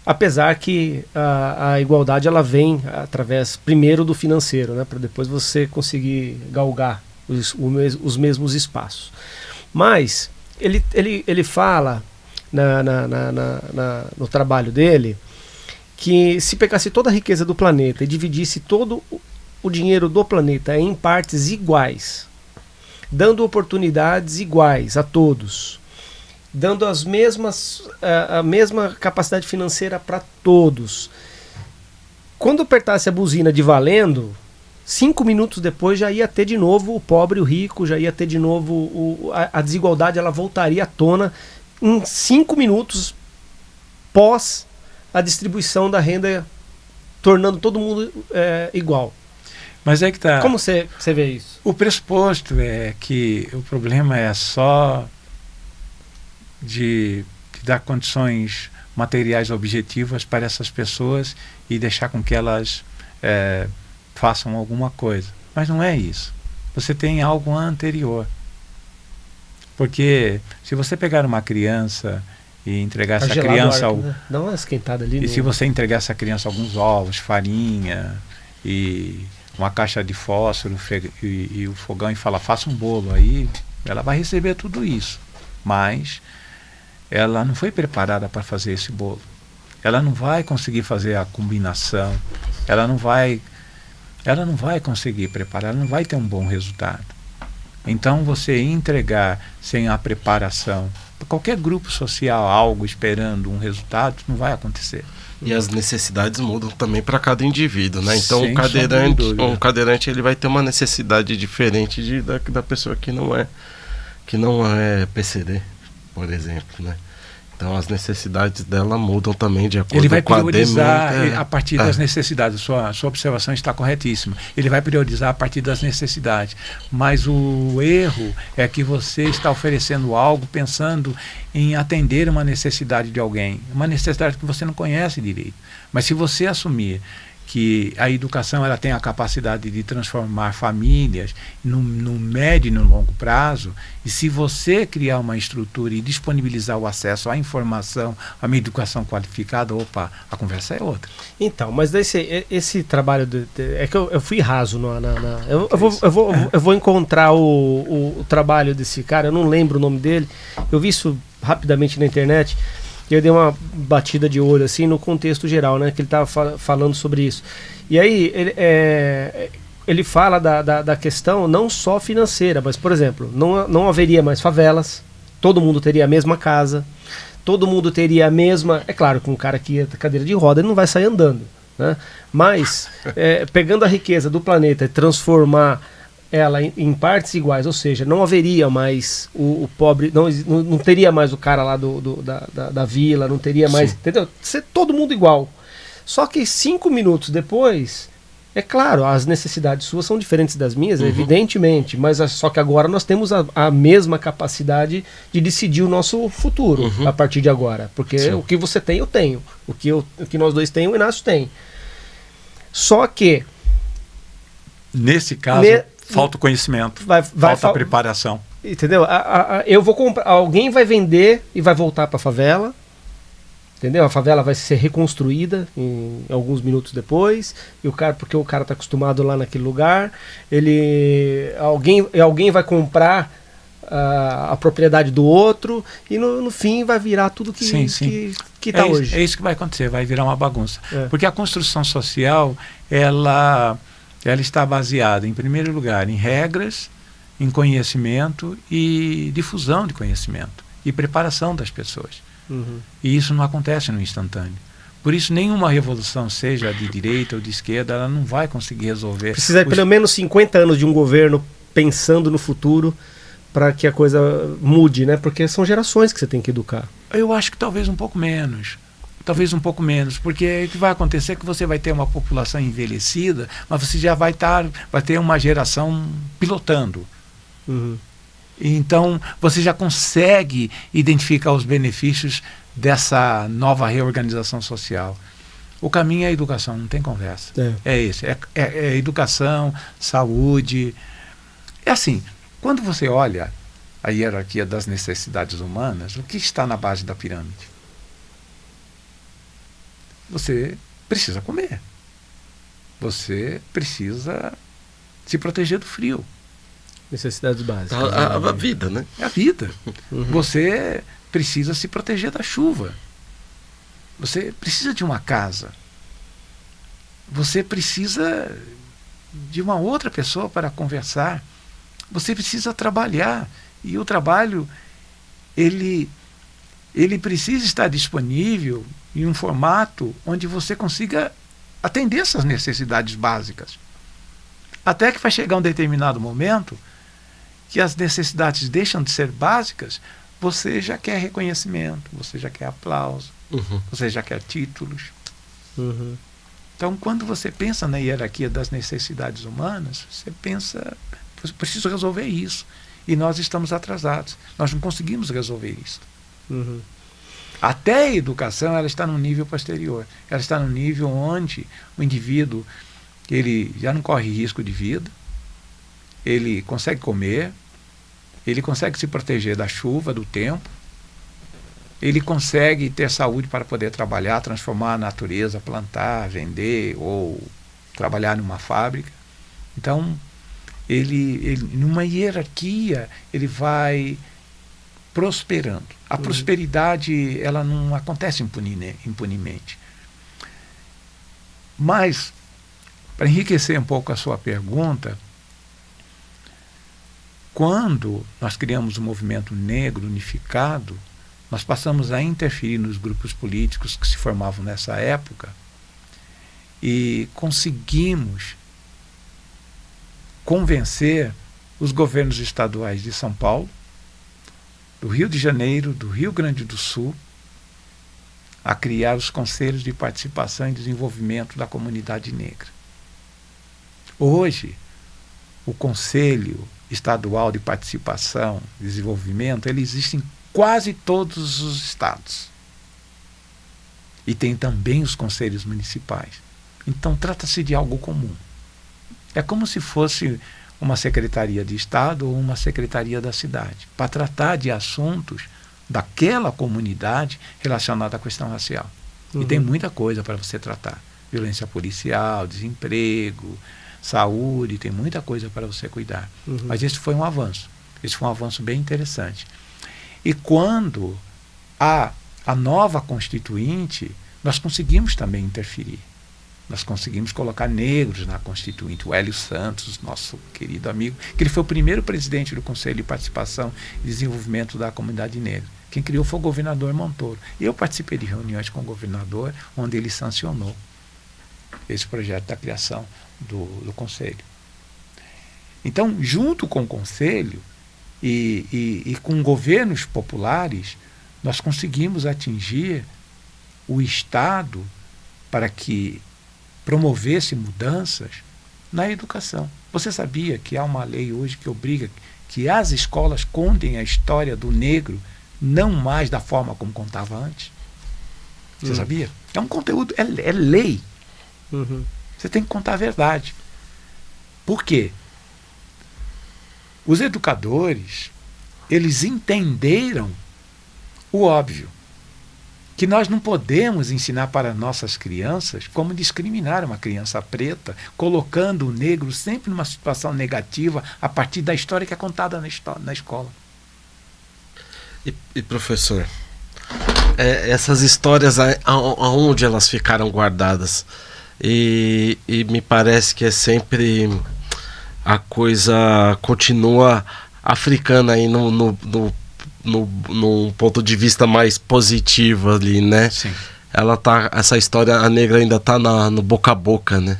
Apesar que a igualdade ela vem através primeiro do financeiro, né, para depois você conseguir galgar os mesmos espaços. Mas ele fala no trabalho dele que se pegasse toda a riqueza do planeta e dividisse todo o dinheiro do planeta em partes iguais, dando oportunidades iguais a todos, dando a mesma capacidade financeira para todos. Quando apertasse a buzina de valendo, 5 minutos depois já ia ter de novo o pobre e o rico, já ia ter de novo a desigualdade, ela voltaria à tona em 5 minutos pós a distribuição da renda, tornando todo mundo igual. Mas é que tá. Como você vê isso? O pressuposto é que o problema é só de dar condições materiais objetivas para essas pessoas e deixar com que elas façam alguma coisa. Mas não é isso. Você tem algo anterior. Porque se você pegar uma criança e entregar essa criança... Dá uma esquentada ali. E se você entregar essa criança alguns ovos, farinha e uma caixa de fósforo e o fogão e falar, faça um bolo aí, ela vai receber tudo isso. Mas ela não foi preparada para fazer esse bolo. Ela não vai conseguir fazer a combinação. Ela não vai conseguir preparar, ela não vai ter um bom resultado. Então você entregar sem a preparação, qualquer grupo social, algo esperando um resultado, não vai acontecer. E as necessidades mudam também para cada indivíduo, né? Então o cadeirante ele vai ter uma necessidade diferente da pessoa que não é PCD, por exemplo, né? Então as necessidades dela mudam também de acordo com a demanda. Ele vai priorizar a partir das necessidades. Sua observação está corretíssima. Ele vai priorizar a partir das necessidades. Mas o erro é que você está oferecendo algo pensando em atender uma necessidade de alguém. Uma necessidade que você não conhece direito. Mas se você assumir que a educação ela tem a capacidade de transformar famílias no médio e no longo prazo, e se você criar uma estrutura e disponibilizar o acesso à informação, a uma educação qualificada, a conversa é outra. Então, mas esse trabalho é que eu fui raso eu vou encontrar o trabalho desse cara, eu não lembro o nome dele, eu vi isso rapidamente na internet. E eu dei uma batida de olho assim no contexto geral, né, que ele estava falando sobre isso. E aí ele fala da questão não só financeira, mas, por exemplo, não haveria mais favelas, todo mundo teria a mesma casa, todo mundo teria a mesma... É claro que um cara que ia cadeira de roda, ele não vai sair andando, né? Mas pegando a riqueza do planeta e transformar ela em partes iguais, ou seja, não haveria mais o pobre, não teria mais o cara lá da vila, não teria mais, entendeu? Ser todo mundo igual. Só que 5 minutos depois, é claro, as necessidades suas são diferentes das minhas, evidentemente, mas só que agora nós temos a mesma capacidade de decidir o nosso futuro a partir de agora, porque o que você tem, eu tenho, o que nós dois temos, o Inácio tem. Só que nesse caso falta o conhecimento, falta a preparação. Entendeu? Eu vou comprar, alguém vai vender e vai voltar para a favela. Entendeu? A favela vai ser reconstruída em alguns minutos depois, e porque o cara está acostumado lá naquele lugar, alguém vai comprar a propriedade do outro, e no fim vai virar tudo que está hoje. É isso que vai acontecer, vai virar uma bagunça. Porque a construção social, ela está baseada, em primeiro lugar, em regras, em conhecimento e difusão de conhecimento e preparação das pessoas. E isso não acontece no instantâneo. Por isso, nenhuma revolução, seja de direita ou de esquerda, ela não vai conseguir resolver. Precisa de pelo menos 50 anos de um governo pensando no futuro para que a coisa mude, né? Porque são gerações que você tem que educar. Eu acho que talvez um pouco menos. Porque o que vai acontecer é que você vai ter uma população envelhecida, mas você já vai ter uma geração pilotando. Então, você já consegue identificar os benefícios dessa nova reorganização social. O caminho é a educação, não tem conversa. É esse. É educação, saúde. É assim, quando você olha a hierarquia das necessidades humanas, o que está na base da pirâmide? você precisa comer. Você precisa se proteger do frio. Necessidades básicas. A vida, né? É a vida. Você precisa se proteger da chuva. Você precisa de uma casa. Você precisa de uma outra pessoa para conversar. Você precisa trabalhar. E o trabalho, ele precisa estar disponível em um formato onde você consiga atender essas necessidades básicas. Até que vai chegar um determinado momento que as necessidades deixam de ser básicas, você já quer reconhecimento, você já quer aplauso, você já quer títulos. Então, quando você pensa na hierarquia das necessidades humanas, você pensa, eu preciso resolver isso. E nós estamos atrasados. Nós não conseguimos resolver isso. Até a educação, ela está num nível posterior. Ela está num nível onde o indivíduo, ele já não corre risco de vida, ele consegue comer, ele consegue se proteger da chuva, do tempo, ele consegue ter saúde para poder trabalhar, transformar a natureza, plantar, vender ou trabalhar numa fábrica. Então, ele numa hierarquia, ele vai prosperando. A prosperidade, ela não acontece impunemente. Mas, para enriquecer um pouco a sua pergunta, quando nós criamos o movimento negro unificado, nós passamos a interferir nos grupos políticos que se formavam nessa época e conseguimos convencer os governos estaduais de São Paulo, do Rio de Janeiro, do Rio Grande do Sul, a criar os conselhos de participação e desenvolvimento da comunidade negra. Hoje, o Conselho Estadual de Participação e Desenvolvimento, ele existe em quase todos os estados. E tem também os conselhos municipais. Então, trata-se de algo comum. É como se fosse uma secretaria de Estado ou uma secretaria da cidade, para tratar de assuntos daquela comunidade relacionada à questão racial. E tem muita coisa para você tratar. Violência policial, desemprego, saúde, tem muita coisa para você cuidar. Mas esse foi um avanço. Esse foi um avanço bem interessante. E quando a nova Constituinte, nós conseguimos também interferir. Nós conseguimos colocar negros na Constituinte. O Hélio Santos, nosso querido amigo, que ele foi o primeiro presidente do Conselho de Participação e Desenvolvimento da Comunidade Negra. Quem criou foi o governador Montoro. Eu participei de reuniões com o governador, onde ele sancionou esse projeto da criação do Conselho. Então, junto com o Conselho e com governos populares, nós conseguimos atingir o Estado para que promovesse mudanças na educação. Você sabia que há uma lei hoje que obriga que as escolas contem a história do negro não mais da forma como contava antes? Você sabia? É um conteúdo, é lei. Você tem que contar a verdade. Por quê? Os educadores, eles entenderam o óbvio, que nós não podemos ensinar para nossas crianças como discriminar uma criança preta, colocando o negro sempre numa situação negativa a partir da história que é contada na escola. E professor, essas histórias, aonde elas ficaram guardadas? E me parece que é sempre a coisa continua africana aí num ponto de vista mais positivo ali, né? Sim. Essa história, a negra ainda está no boca a boca, né?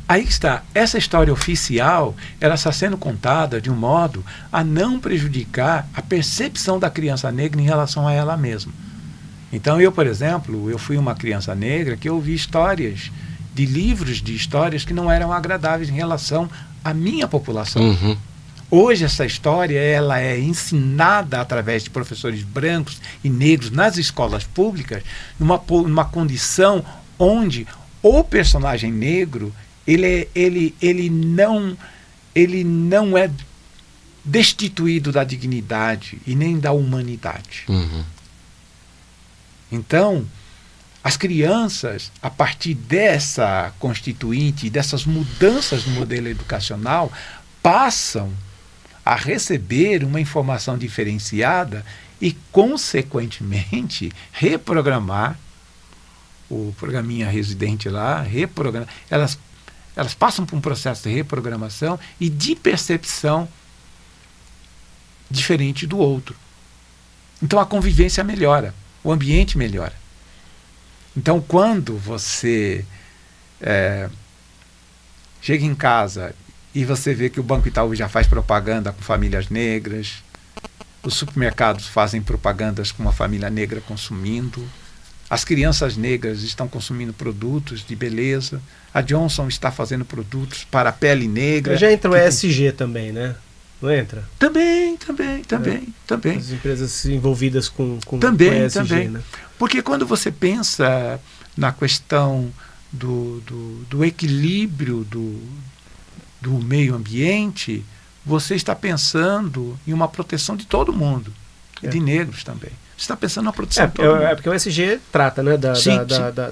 Aí está, essa história oficial, ela está sendo contada de um modo a não prejudicar a percepção da criança negra em relação a ela mesma. Então eu, por exemplo, eu fui uma criança negra que ouvi histórias de livros de histórias que não eram agradáveis em relação à minha população. Hoje essa história ela é ensinada através de professores brancos e negros nas escolas públicas, numa condição onde o personagem negro ele não é destituído da dignidade e nem da humanidade. Então, As crianças, a partir dessa constituinte, dessas mudanças no modelo educacional, passam a receber uma informação diferenciada e, consequentemente, reprogramar o programinha residente lá, elas passam por um processo de reprogramação e de percepção diferente do outro. Então a convivência melhora, o ambiente melhora. Então quando você chega em casa e você vê que o Banco Itaú já faz propaganda com famílias negras, os supermercados fazem propagandas com uma família negra consumindo, as crianças negras estão consumindo produtos de beleza, a Johnson está fazendo produtos para a pele negra. Já entra o ESG também, né? Não entra? Também. As empresas envolvidas com ESG, também. Né? Porque quando você pensa na questão do equilíbrio do meio ambiente, você está pensando em uma proteção de todo mundo, e de negros também. Você está pensando na proteção de todo mundo. Porque o ESG trata, né,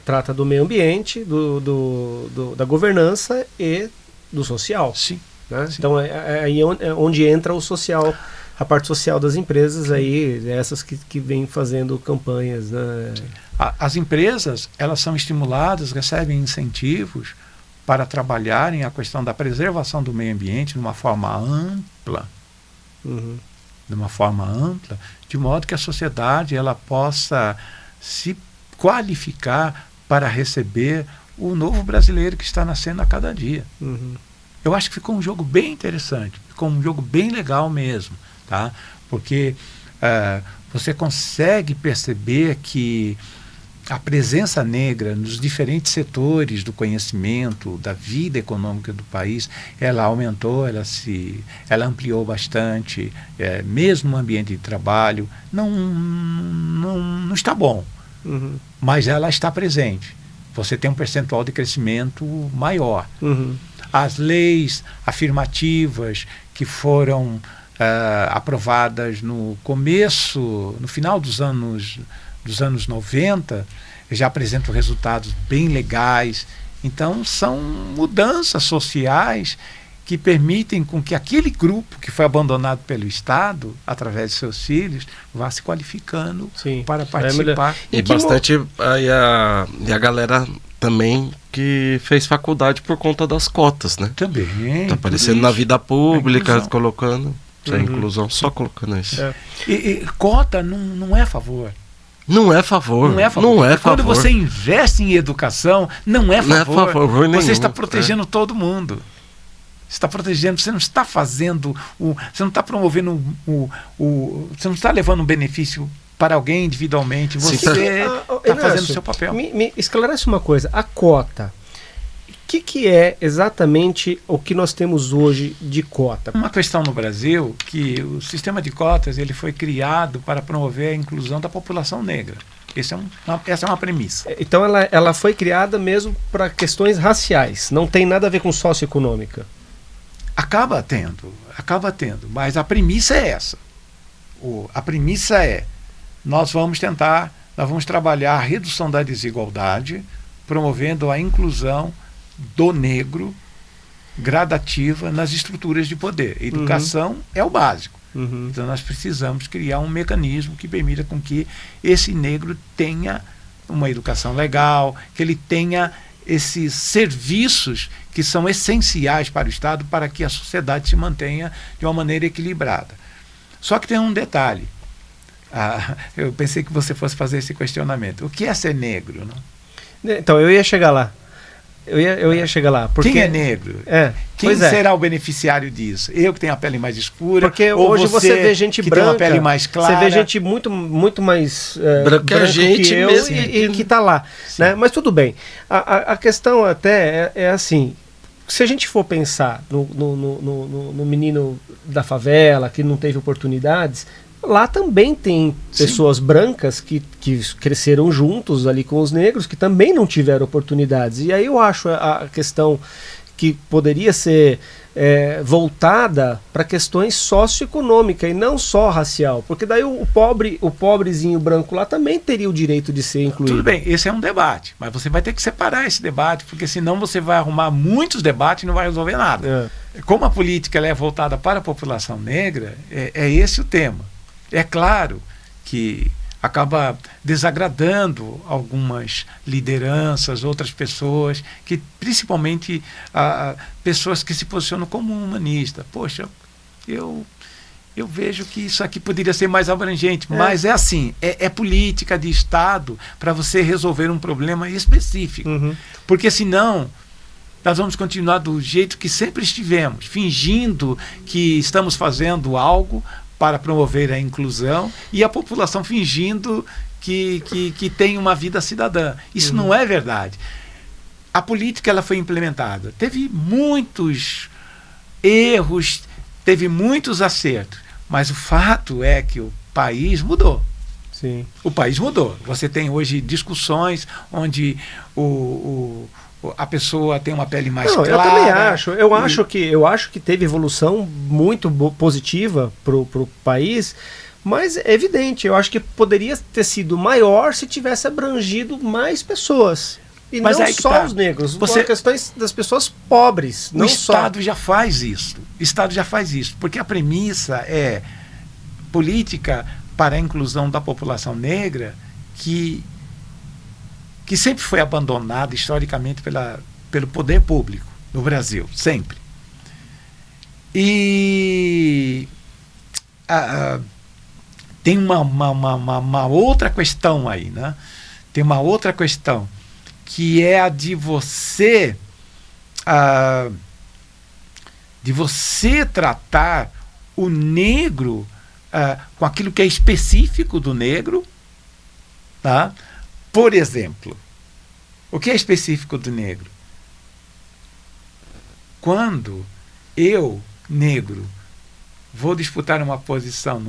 trata do meio ambiente, da governança e do social. Sim. Né? Sim. Então aí é onde entra o social, a parte social das empresas, aí, essas que vêm fazendo campanhas. Né? As empresas, elas são estimuladas, recebem incentivos para trabalharem a questão da preservação do meio ambiente de uma forma ampla. De uma forma ampla, de modo que a sociedade ela possa se qualificar para receber o novo brasileiro que está nascendo a cada dia. Eu acho que ficou um jogo bem interessante, ficou um jogo bem legal mesmo, tá? Porque você consegue perceber que a presença negra nos diferentes setores do conhecimento, da vida econômica do país, ela aumentou, ela ampliou bastante, mesmo no ambiente de trabalho, não está bom, mas ela está presente. Você tem um percentual de crescimento maior. As leis afirmativas que foram aprovadas no final dos anos 90, já apresentam resultados bem legais. Então, são mudanças sociais que permitem com que aquele grupo que foi abandonado pelo Estado, através de seus filhos, vá se qualificando para participar. E bastante a galera também que fez faculdade por conta das cotas, né? Também. Está aparecendo na vida pública, colocando a inclusão, só colocando isso. E cota não é a favor. Não é favor. Quando você investe em educação, não é favor. Você está protegendo todo mundo. Você está protegendo, você não está fazendo, você não está promovendo, você não está levando um benefício para alguém individualmente. Você está fazendo o seu papel. Me esclarece uma coisa. A cota. O que é exatamente o que nós temos hoje de cota? Uma questão no Brasil que o sistema de cotas ele foi criado para promover a inclusão da população negra. Essa é uma premissa. Então ela foi criada mesmo para questões raciais, não tem nada a ver com socioeconômica. Acaba tendo, mas a premissa é essa. A premissa é, nós vamos trabalhar a redução da desigualdade, promovendo a inclusão do negro gradativa nas estruturas de poder. Educação é o básico. Então nós precisamos criar um mecanismo que permita com que esse negro tenha uma educação legal, que ele tenha esses serviços que são essenciais para o Estado para que a sociedade se mantenha de uma maneira equilibrada. Só que tem um detalhe. Eu pensei que você fosse fazer esse questionamento. O que é ser negro? Não? Então, eu ia chegar lá. Eu ia chegar lá. Porque... Quem é negro? Quem será o beneficiário disso? Eu que tenho a pele mais escura? Porque hoje você vê gente que branca, tem uma pele mais clara. Você vê gente muito mais branca que a gente que eu mesmo. E que está lá. Né? Mas tudo bem. A questão até é assim, se a gente for pensar no menino da favela que não teve oportunidades, lá também tem pessoas brancas que cresceram juntos ali com os negros, que também não tiveram oportunidades. E aí eu acho a questão que poderia ser voltada para questões socioeconômicas e não só racial, porque daí o pobrezinho branco lá também teria o direito de ser incluído. Tudo bem, esse é um debate, mas você vai ter que separar esse debate, porque senão você vai arrumar muitos debates e não vai resolver nada. Como a política ela é voltada para a população negra, é esse o tema. É claro que acaba desagradando algumas lideranças, outras pessoas, que principalmente pessoas que se posicionam como humanistas. Poxa, eu vejo que isso aqui poderia ser mais abrangente, mas é assim, é política de Estado para você resolver um problema específico. Porque senão nós vamos continuar do jeito que sempre estivemos, fingindo que estamos fazendo algo para promover a inclusão e a população fingindo que tem uma vida cidadã. Isso não é verdade. A política ela foi implementada. Teve muitos erros, teve muitos acertos, mas o fato é que o país mudou. Sim. O país mudou. Você tem hoje discussões onde a pessoa tem uma pele mais clara. Eu também acho. Eu acho que teve evolução muito positiva para o país, mas é evidente, eu acho que poderia ter sido maior se tivesse abrangido mais pessoas. E mas não só os negros, questões das pessoas pobres. O Estado já faz isso. O Estado já faz isso, porque a premissa é política para a inclusão da população negra que sempre foi abandonada historicamente pelo poder público no Brasil, sempre. E tem uma outra questão aí, né? Tem uma outra questão, que é a de você tratar o negro com aquilo que é específico do negro, tá? Por exemplo, o que é específico do negro? Quando eu, negro, vou disputar uma posição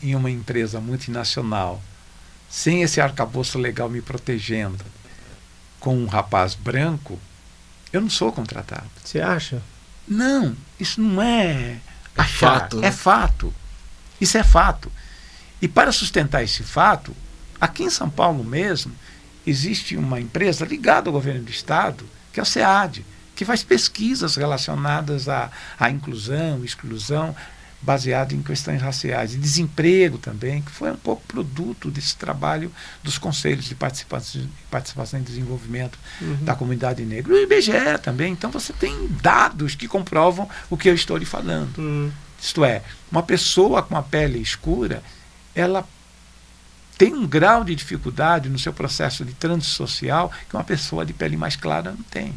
em uma empresa multinacional, sem esse arcabouço legal me protegendo, com um rapaz branco, eu não sou contratado. Você acha? Não, isso não é achar, fato, né? É fato. Isso é fato. E para sustentar esse fato, aqui em São Paulo mesmo, existe uma empresa ligada ao governo do Estado, que é o SEAD, que faz pesquisas relacionadas à inclusão, exclusão, baseado em questões raciais, e desemprego também, que foi um pouco produto desse trabalho dos conselhos de participação e desenvolvimento da comunidade negra. E o IBGE também. Então você tem dados que comprovam o que eu estou lhe falando. Isto é, uma pessoa com a pele escura, ela tem um grau de dificuldade no seu processo de transição social que uma pessoa de pele mais clara não tem.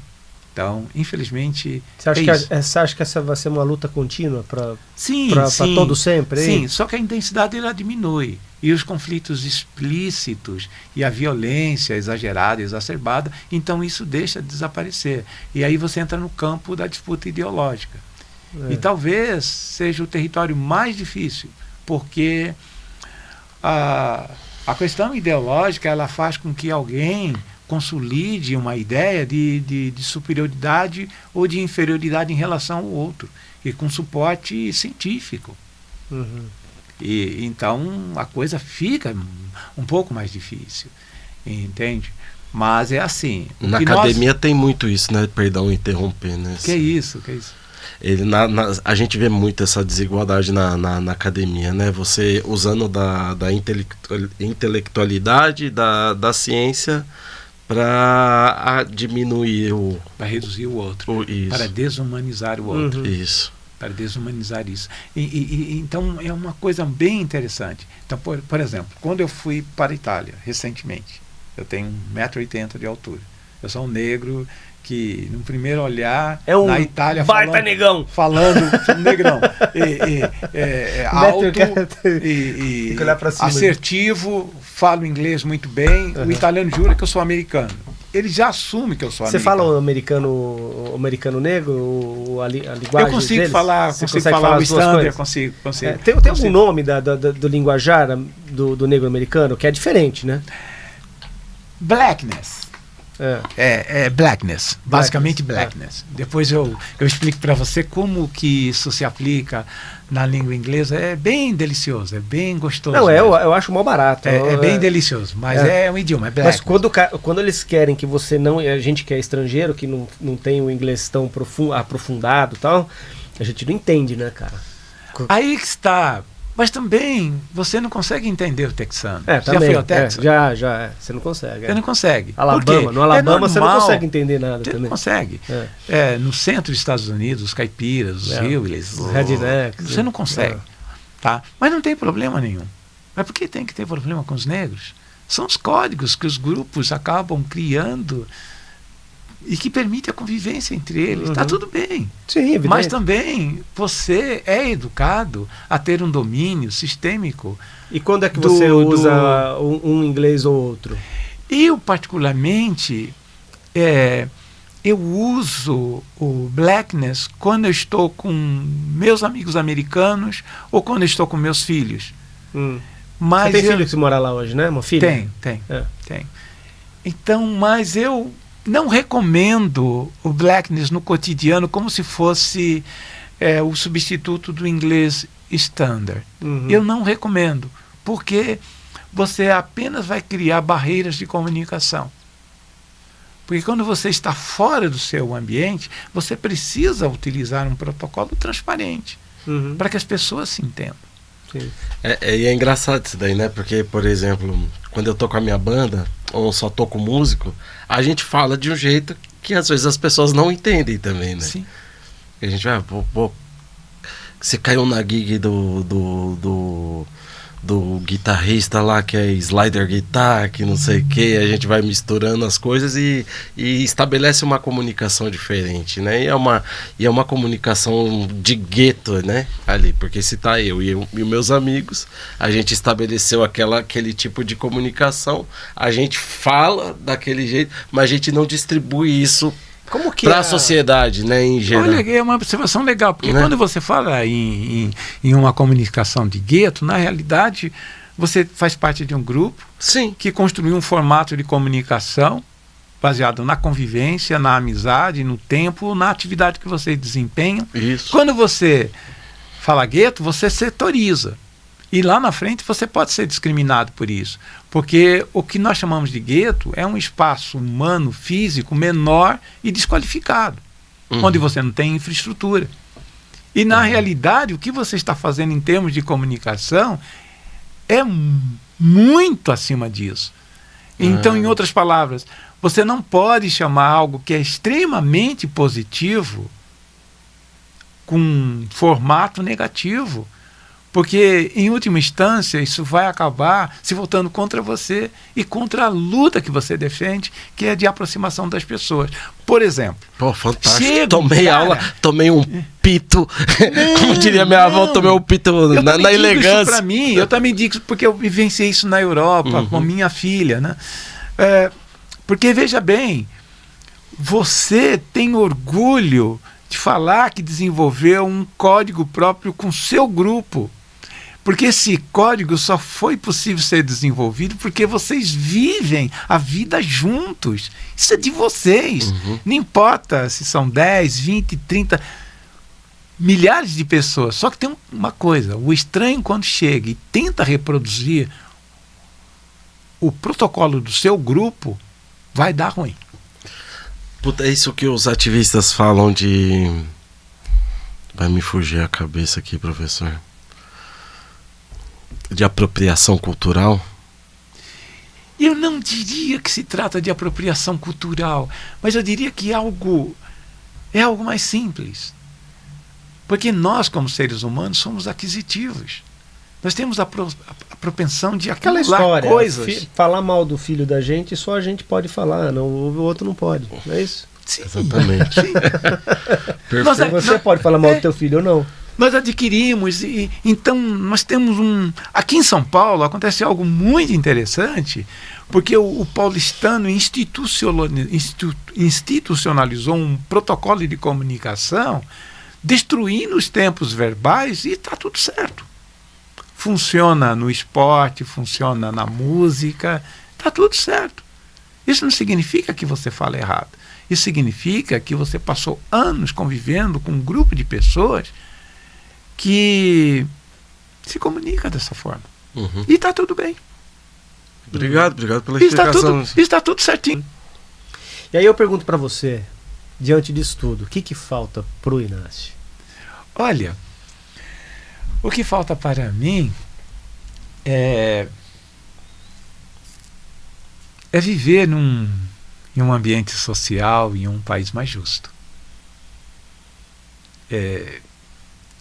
Então, infelizmente, você acha que essa vai ser uma luta contínua para sim, todo sempre? Sim, só que a intensidade ela diminui. E os conflitos explícitos e a violência exagerada, exacerbada, então isso deixa de desaparecer. E aí você entra no campo da disputa ideológica. E talvez seja o território mais difícil, porque a questão ideológica ela faz com que alguém consolide uma ideia de superioridade ou de inferioridade em relação ao outro, e com suporte científico. E então a coisa fica um pouco mais difícil, entende? Mas é assim. Na academia tem muito isso, né? Perdão interromper, né? Que é isso? A gente vê muito essa desigualdade na academia, né? Você usando da intelectualidade, da ciência para diminuir para reduzir o outro, para desumanizar o outro. Isso. Para desumanizar isso. Então é uma coisa bem interessante. Então, por exemplo, quando eu fui para a Itália recentemente, eu tenho 1,80 m de altura. Eu sou um negro que, no primeiro olhar, na Itália, baita negão. Falando um negrão. Alto e assertivo, falo inglês muito bem. O italiano jura que eu sou americano. Ele já assume que eu sou americano. Você fala o americano negro, a linguagem eu consigo deles? falar, consigo falar o standard, consigo. Tem algum nome do linguajar do negro americano que é diferente, né? Blackness. É blackness, basicamente blackness. Depois eu explico para você como que isso se aplica na língua inglesa. É bem delicioso, é bem gostoso. Não, eu acho mal barato. É bem delicioso, mas é um idioma, é blackness. Mas quando eles querem que você não... A gente que é estrangeiro, que não tem o inglês tão aprofundado e tal, a gente não entende, né, cara? Aí que está... Mas também você não consegue entender o texano. Também, já foi ao Texas? Já. Você não consegue. Você não consegue. Alabama, no Alabama você não consegue entender nada você também. Não consegue. No centro dos Estados Unidos, os caipiras, os hillbillies, os rednecks. Você não consegue. Tá? Mas não tem problema nenhum. Mas por que tem que ter problema com os negros? São os códigos que os grupos acabam criando e que permite a convivência entre eles. Está tudo bem. Sim, evidente. Mas também você é educado a ter um domínio sistêmico. E quando é que você usa um inglês ou outro? Eu, particularmente, eu uso o blackness quando eu estou com meus amigos americanos ou quando eu estou com meus filhos. Mas você tem filho que mora lá hoje, né? Uma filha? Tem. Então, mas eu não recomendo o blackness no cotidiano como se fosse o substituto do inglês standard. Eu não recomendo, porque você apenas vai criar barreiras de comunicação. Porque quando você está fora do seu ambiente, você precisa utilizar um protocolo transparente para que as pessoas se entendam. Sim. E é engraçado isso daí, né? Porque, por exemplo, quando eu tô com a minha banda, ou só tô com músico, a gente fala de um jeito que às vezes as pessoas não entendem também, né? Sim. A gente vai, você caiu na gig do guitarrista lá, que é Slider Guitar, que não sei o que, a gente vai misturando as coisas e estabelece uma comunicação diferente, né? E é uma comunicação de gueto, né? Ali, porque se tá eu e meus amigos, a gente estabeleceu aquele tipo de comunicação, a gente fala daquele jeito, mas a gente não distribui isso para a sociedade, né, em geral. Olha, é uma observação legal, porque quando você fala em uma comunicação de gueto, na realidade você faz parte de um grupo que construiu um formato de comunicação baseado na convivência, na amizade, no tempo, na atividade que você desempenha. Isso. Quando você fala gueto, você setoriza. E lá na frente você pode ser discriminado por isso. Porque o que nós chamamos de gueto é um espaço humano, físico, menor e desqualificado. Onde você não tem infraestrutura. E na realidade, o que você está fazendo em termos de comunicação é muito acima disso. Então, em outras palavras, você não pode chamar algo que é extremamente positivo com um formato negativo. Porque, em última instância, isso vai acabar se voltando contra você e contra a luta que você defende, que é de aproximação das pessoas. Por exemplo... Pô, fantástico. Tomei um pito. Como diria minha avó, tomei um pito na elegância. Isso pra mim, eu também digo, porque eu vivenciei isso na Europa com minha filha, né? Porque, veja bem, você tem orgulho de falar que desenvolveu um código próprio com seu grupo. Porque esse código só foi possível ser desenvolvido porque vocês vivem a vida juntos. Isso é de vocês. Não importa se são 10, 20, 30, milhares de pessoas. Só que tem uma coisa, o estranho quando chega e tenta reproduzir o protocolo do seu grupo, vai dar ruim. Puta, é isso que os ativistas falam de... Vai me fugir a cabeça aqui, professor. De apropriação cultural? Eu não diria que se trata de apropriação cultural, mas eu diria que é algo mais simples. Porque nós, como seres humanos, somos aquisitivos. Nós temos a propensão de acumular coisas. Falar mal do filho da gente, só a gente pode falar, não, o outro não pode, não é isso? Sim. Exatamente. Sim. Você pode falar mal do teu filho ou não? Nós adquirimos, então nós temos aqui em São Paulo acontece algo muito interessante, porque o paulistano institucionalizou um protocolo de comunicação, destruindo os tempos verbais, e está tudo certo. Funciona no esporte, funciona na música, está tudo certo. Isso não significa que você fala errado. Isso significa que você passou anos convivendo com um grupo de pessoas que se comunica dessa forma. E está tudo bem. Obrigado pela explicação. Está tudo certinho. E aí eu pergunto para você, diante disso tudo, o que falta pro Inácio? Olha, o que falta para mim é viver em um ambiente social, em um país mais justo.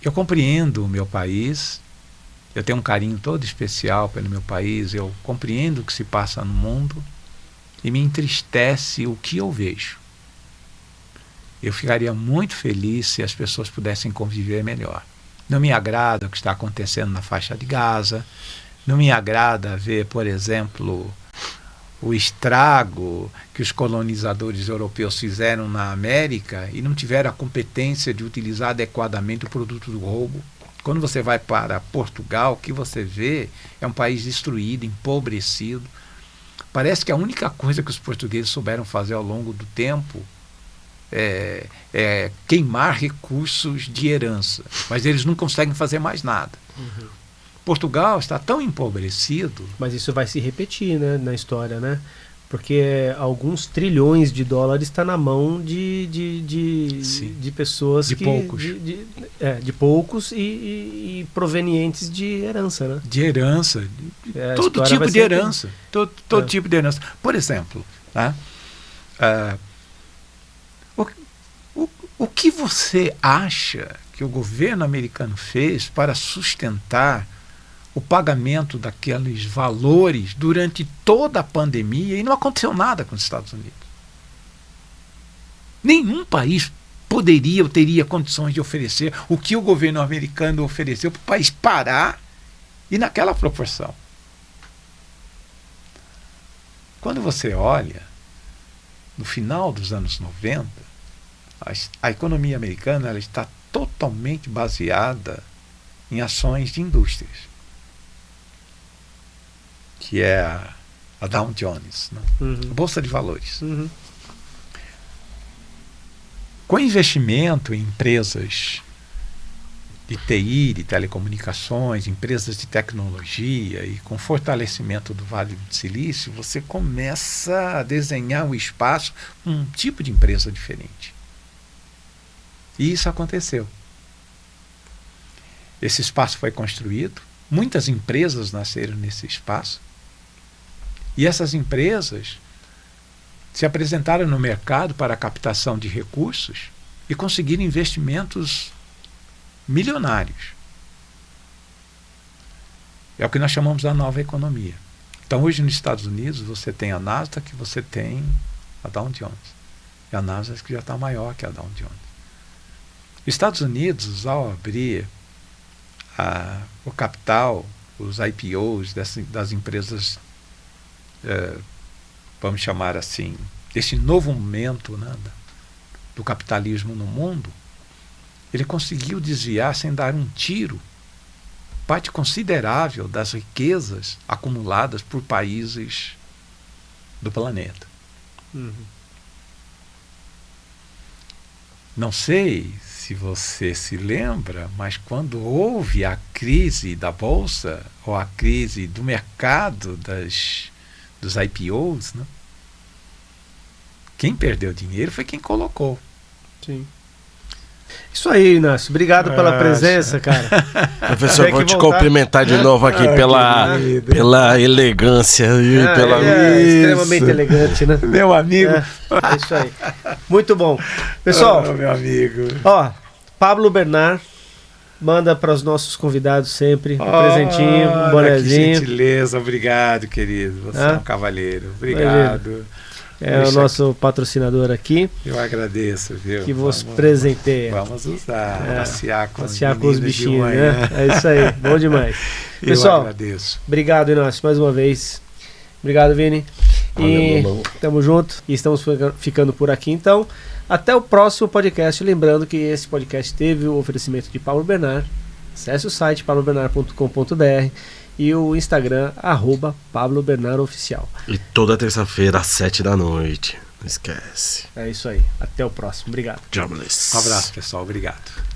Eu compreendo o meu país, eu tenho um carinho todo especial pelo meu país, eu compreendo o que se passa no mundo e me entristece o que eu vejo. Eu ficaria muito feliz se as pessoas pudessem conviver melhor. Não me agrada o que está acontecendo na faixa de Gaza, não me agrada ver, por exemplo, o estrago que os colonizadores europeus fizeram na América e não tiveram a competência de utilizar adequadamente o produto do roubo. Quando você vai para Portugal, o que você vê é um país destruído, empobrecido. Parece que a única coisa que os portugueses souberam fazer ao longo do tempo é queimar recursos de herança, mas eles não conseguem fazer mais nada. Portugal está tão empobrecido. Mas isso vai se repetir, né, na história, né? Porque alguns trilhões de dólares está na mão de pessoas de poucos. De poucos e provenientes de herança, né? De herança. Todo tipo de herança. Todo tipo de herança. Por exemplo, né? O que você acha que o governo americano fez para sustentar o pagamento daqueles valores durante toda a pandemia e não aconteceu nada com os Estados Unidos? Nenhum país poderia ou teria condições de oferecer o que o governo americano ofereceu para o país parar e naquela proporção. Quando você olha, no final dos anos 90, a economia americana ela está totalmente baseada em ações de indústrias, que é a Dow Jones, né? A Bolsa de Valores. Com investimento em empresas de TI, de telecomunicações, empresas de tecnologia e com fortalecimento do Vale do Silício, você começa a desenhar um espaço, um tipo de empresa diferente. E isso aconteceu. Esse espaço foi construído, muitas empresas nasceram nesse espaço, e essas empresas se apresentaram no mercado para a captação de recursos e conseguiram investimentos milionários. É o que nós chamamos da nova economia. Então hoje nos Estados Unidos você tem a Nasdaq, você tem a Dow Jones. E a Nasdaq já está maior que a Dow Jones. Os Estados Unidos, ao abrir o capital, os IPOs das empresas, vamos chamar assim, esse novo momento, né, do capitalismo no mundo, ele conseguiu desviar, sem dar um tiro, parte considerável das riquezas acumuladas por países do planeta. Não sei se você se lembra, mas quando houve a crise da Bolsa, ou a crise do mercado dos IPOs, né, quem perdeu dinheiro foi quem colocou. Sim. Isso aí, Inácio. Obrigado pela presença, cara. Professor, vou te cumprimentar de novo aqui pela elegância. Extremamente elegante, né? Meu amigo. É isso aí. Muito bom. Pessoal, meu amigo. Pablo Bernard manda para os nossos convidados sempre um presentinho, um bonezinho. Que gentileza. Obrigado, querido. Você é um cavalheiro. Obrigado. É o nosso patrocinador aqui. Eu agradeço, viu? Que vos presenteia. Vamos usar, passear com os bichinhos, né? É isso aí, bom demais. Pessoal, agradeço. Obrigado, Inácio, mais uma vez. Obrigado, Vini. E tamo junto. E estamos ficando por aqui, então. Até o próximo podcast. Lembrando que esse podcast teve o oferecimento de Paulo Bernard. Acesse o site paulobernard.com.br e o Instagram, @PabloBernardoOficial. E toda terça-feira às 7 da noite. Não esquece. É isso aí. Até o próximo. Obrigado. Jobless. Um abraço, pessoal. Obrigado.